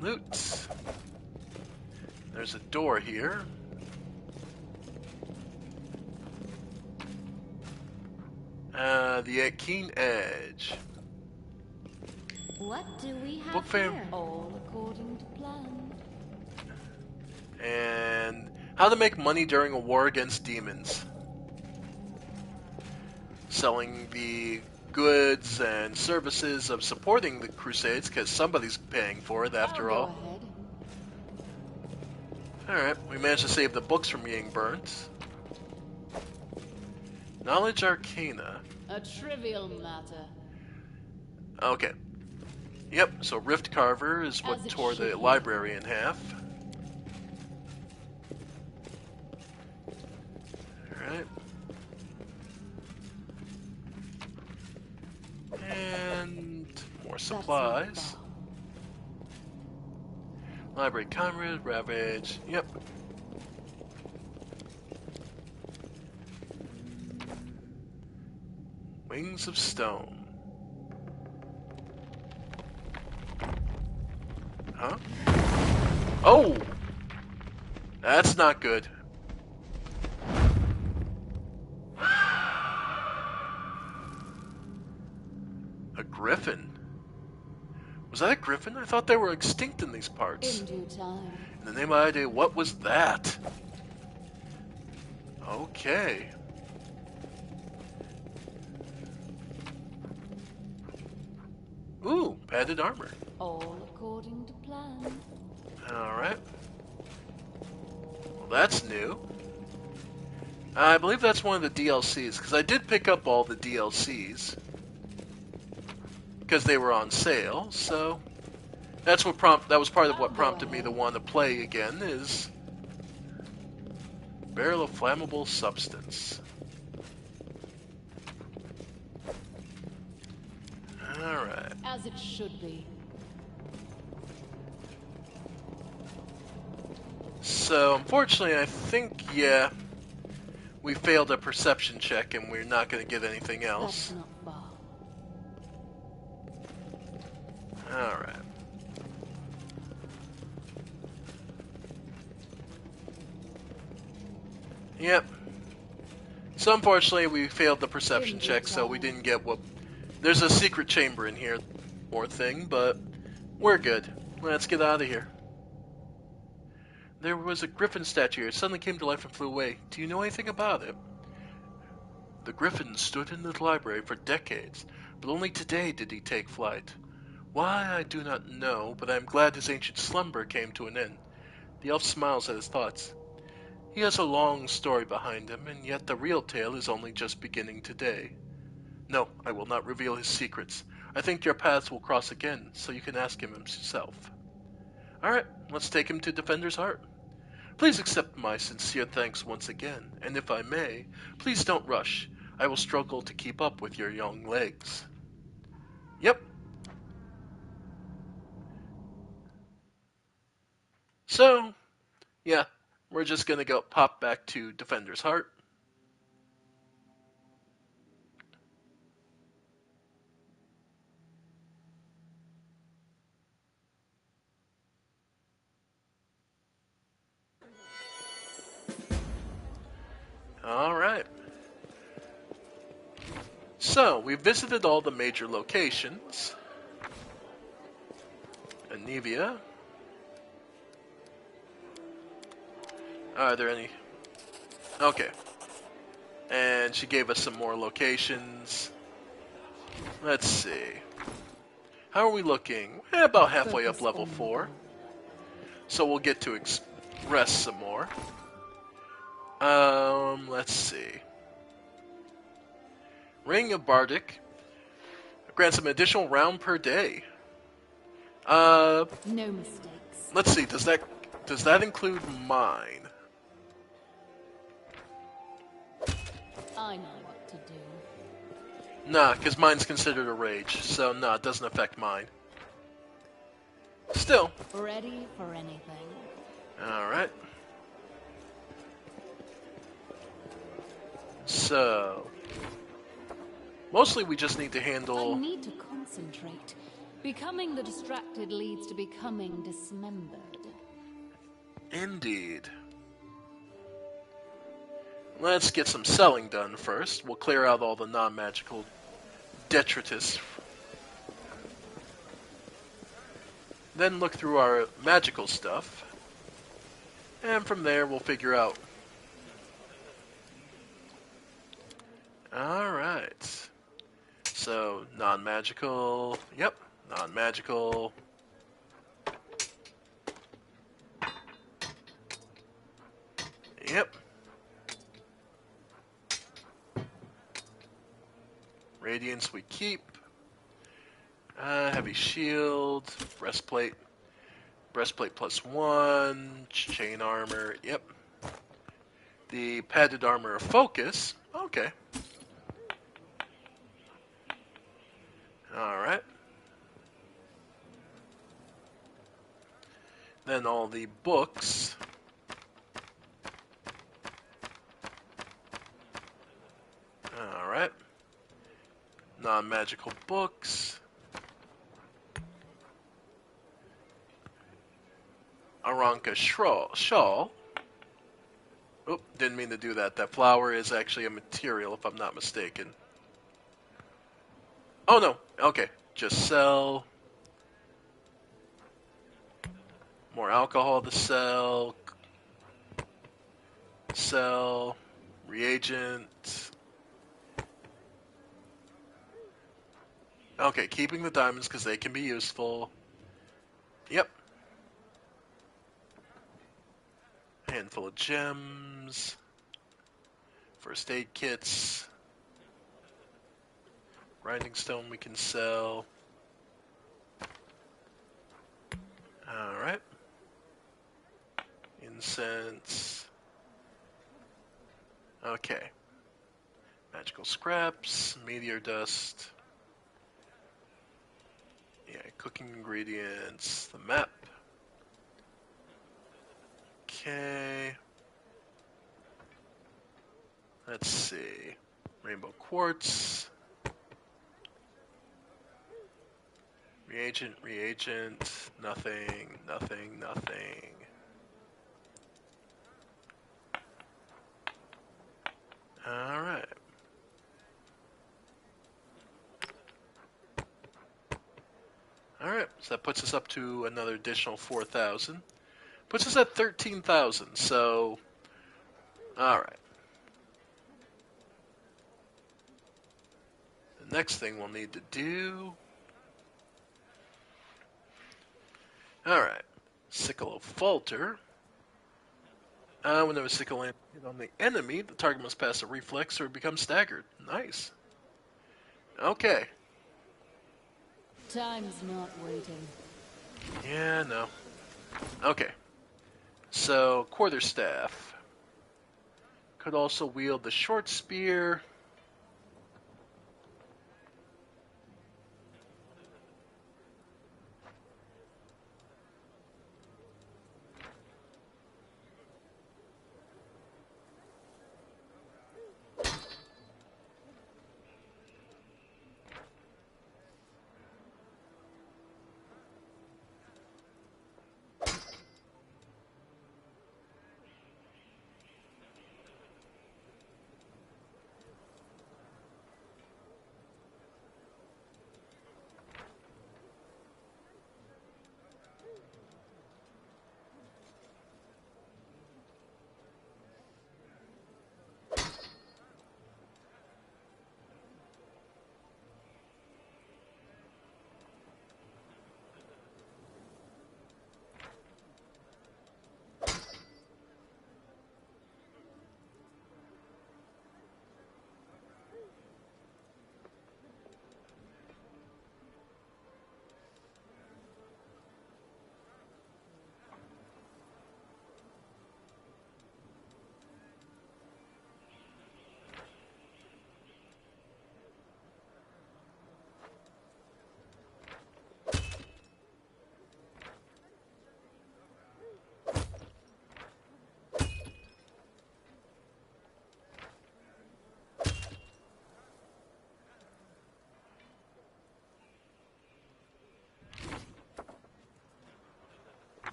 Speaker 3: Loot. There's a door here. The Keen Edge.
Speaker 5: What do we have
Speaker 3: Book fair.
Speaker 5: here?
Speaker 2: All according to plan.
Speaker 3: And how to make money during a war against demons. Selling the goods and services of supporting the Crusades, because somebody's paying for it after all. Alright, we managed to save the books from being burnt. Knowledge Arcana.
Speaker 2: A trivial matter.
Speaker 3: Okay. Yep, so Rift Carver is what tore the library in half. Alright. And more supplies. Library Comrade, Ravage, yep. Wings of Stone. Huh? Oh! That's not good. A griffin? Was that a griffin? I thought they were extinct in these parts.
Speaker 2: In due time.
Speaker 3: In the name of ID, what was that? Okay. Ooh, padded armor.
Speaker 2: All according to plan.
Speaker 3: Alright. Well, that's new. I believe that's one of the DLCs, because I did pick up all the DLCs. Because they were on sale, so... That was part of what prompted me to want to play again, is... Barrel of Flammable Substance. Alright.
Speaker 2: As it should be.
Speaker 3: So, unfortunately, I think, yeah, we failed a perception check and we're not going to get anything else.
Speaker 2: That's not far.
Speaker 3: Alright. Yep. So, unfortunately, we failed the perception check, so we didn't get what... There's a secret chamber in here, more thing, but we're good. Let's get out of here. There was a griffin statue here. It suddenly came to life and flew away. Do you know anything about it? The griffin stood in the library for decades, but only today did he take flight. Why, I do not know, but I am glad his ancient slumber came to an end. The elf smiles at his thoughts. He has a long story behind him, and yet the real tale is only just beginning today. No, I will not reveal his secrets. I think your paths will cross again, so you can ask him himself. Alright, let's take him to Defender's Heart.
Speaker 1: Please accept my sincere thanks once again, and if I may, please don't rush. I will struggle to keep up with your young legs. Yep. So, yeah, we're just gonna go pop back to Defender's Heart. Alright. So, we visited all the major locations. Anivia. Are there any? Okay. And she gave us some more locations. Let's see. How are we looking? About halfway up level 4. So we'll get to rest some more. Let's see. Ring of Bardic grants an additional round per day.
Speaker 2: No mistakes.
Speaker 1: Let's see. Does that include mine?
Speaker 2: I know what to do.
Speaker 1: Nah, because mine's considered a rage, so nah, it doesn't affect mine. Still.
Speaker 2: Ready for anything.
Speaker 1: Alright. So, mostly we just need to handle...
Speaker 2: I need to concentrate. Becoming the distracted leads to becoming dismembered.
Speaker 1: Indeed. Let's get some selling done first. We'll clear out all the non-magical detritus. Then look through our magical stuff. And from there we'll figure out. Alright. So, non-magical. Yep, non-magical. Yep. Radiance we keep. Heavy shield. Breastplate. Breastplate +1. Chain armor. Yep. The padded armor of focus. Okay. Alright. Then all the books. Alright. Non-magical books. Aranka shawl. Oh, didn't mean to do that. That flower is actually a material, if I'm not mistaken. Oh, no. Okay. Just sell. More alcohol to sell. Sell. Reagent. Okay, keeping the diamonds because they can be useful. Yep. Handful of gems. First aid kits. Grinding stone we can sell. Alright. Incense. Okay. Magical scraps. Meteor dust. Yeah, cooking ingredients. The map. Okay. Let's see. Rainbow quartz. Reagent, nothing, nothing, nothing. Alright. Alright, so that puts us up to another additional 4,000. Puts us at 13,000, so... Alright. The next thing we'll need to do... Alright. Sickle of Falter. Whenever sickle hit on the enemy, the target must pass a reflex or become staggered. Nice. Okay.
Speaker 2: Time's not waiting.
Speaker 1: Yeah, no. Okay.
Speaker 3: So, quarterstaff. Could also wield the short spear.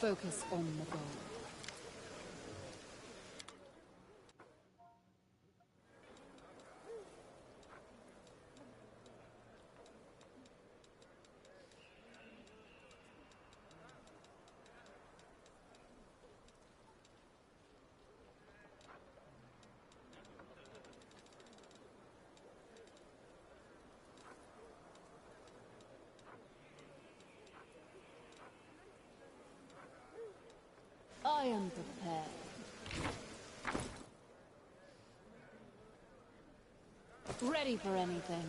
Speaker 2: Focus on the goal. I am prepared. Ready for anything.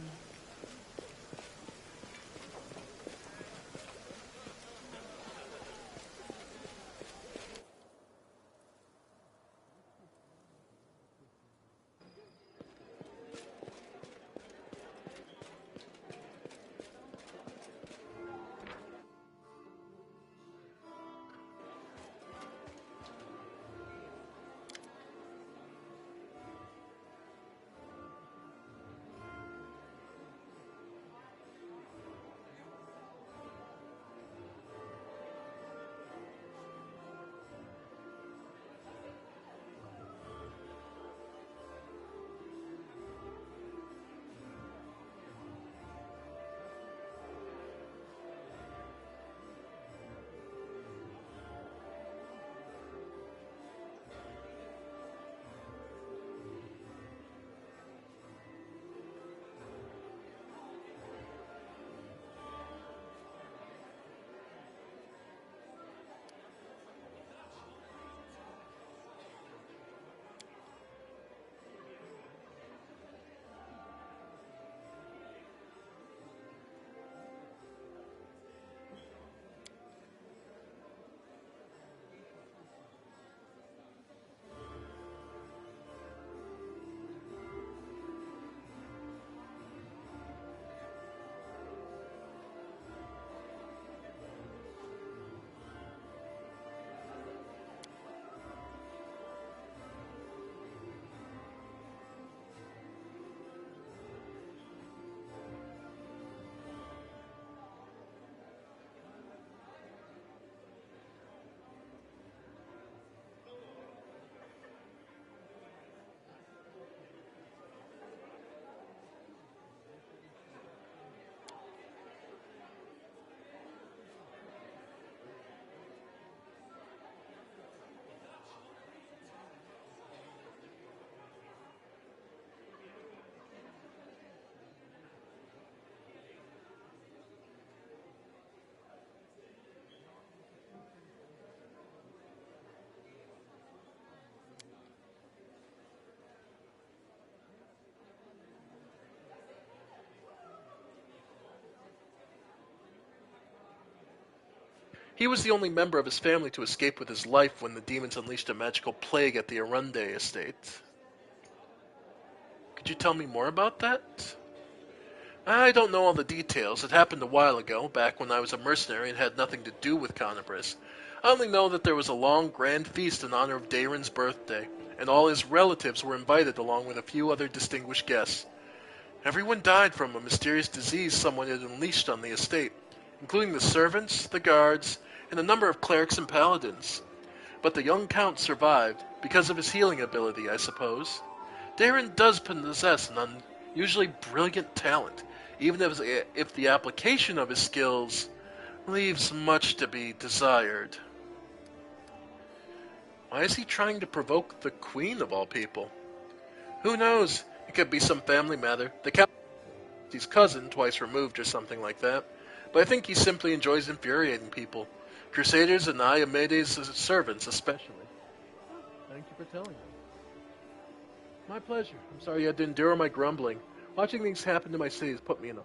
Speaker 3: He was the only member of his family to escape with his life when the demons unleashed a magical plague at the Arunde estate. Could you tell me more about that? I don't know all the details. It happened a while ago, back when I was a mercenary and had nothing to do with Conabris. I only know that there was a long, grand feast in honor of Daeron's birthday, and all his relatives were invited along with a few other distinguished guests. Everyone died from a mysterious disease someone had unleashed on the estate, including the servants, the guards, and a number of clerics and paladins. But the young count survived, because of his healing ability, I suppose. Daeron does possess an unusually brilliant talent, even if the application of his skills leaves much to be desired. Why is he trying to provoke the queen of all people? Who knows? It could be some family matter. The captain is his cousin, twice removed or something like that. But I think he simply enjoys infuriating people. Crusaders and Iomedes' servants especially. Thank you for telling me. My pleasure. I'm sorry you had to endure my grumbling. Watching things happen to my city has put me in a...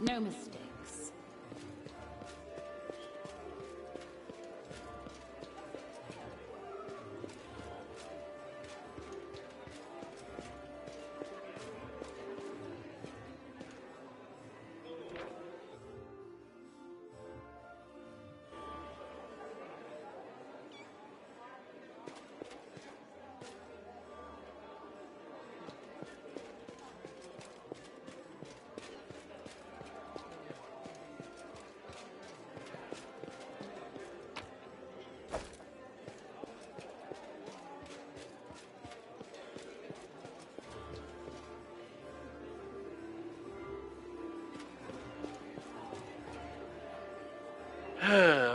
Speaker 2: No mistakes.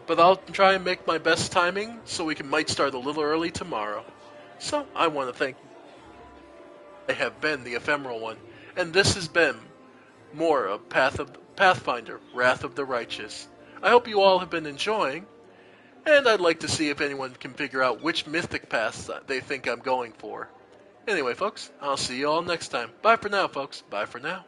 Speaker 3: But I'll try and make my best timing so we might start a little early tomorrow. So I want to thank you. I have been the Ephemeral One, and this has been more of Pathfinder, Wrath of the Righteous. I hope you all have been enjoying, and I'd like to see if anyone can figure out which mythic paths they think I'm going for. Anyway, folks, I'll see you all next time. Bye for now, folks. Bye for now.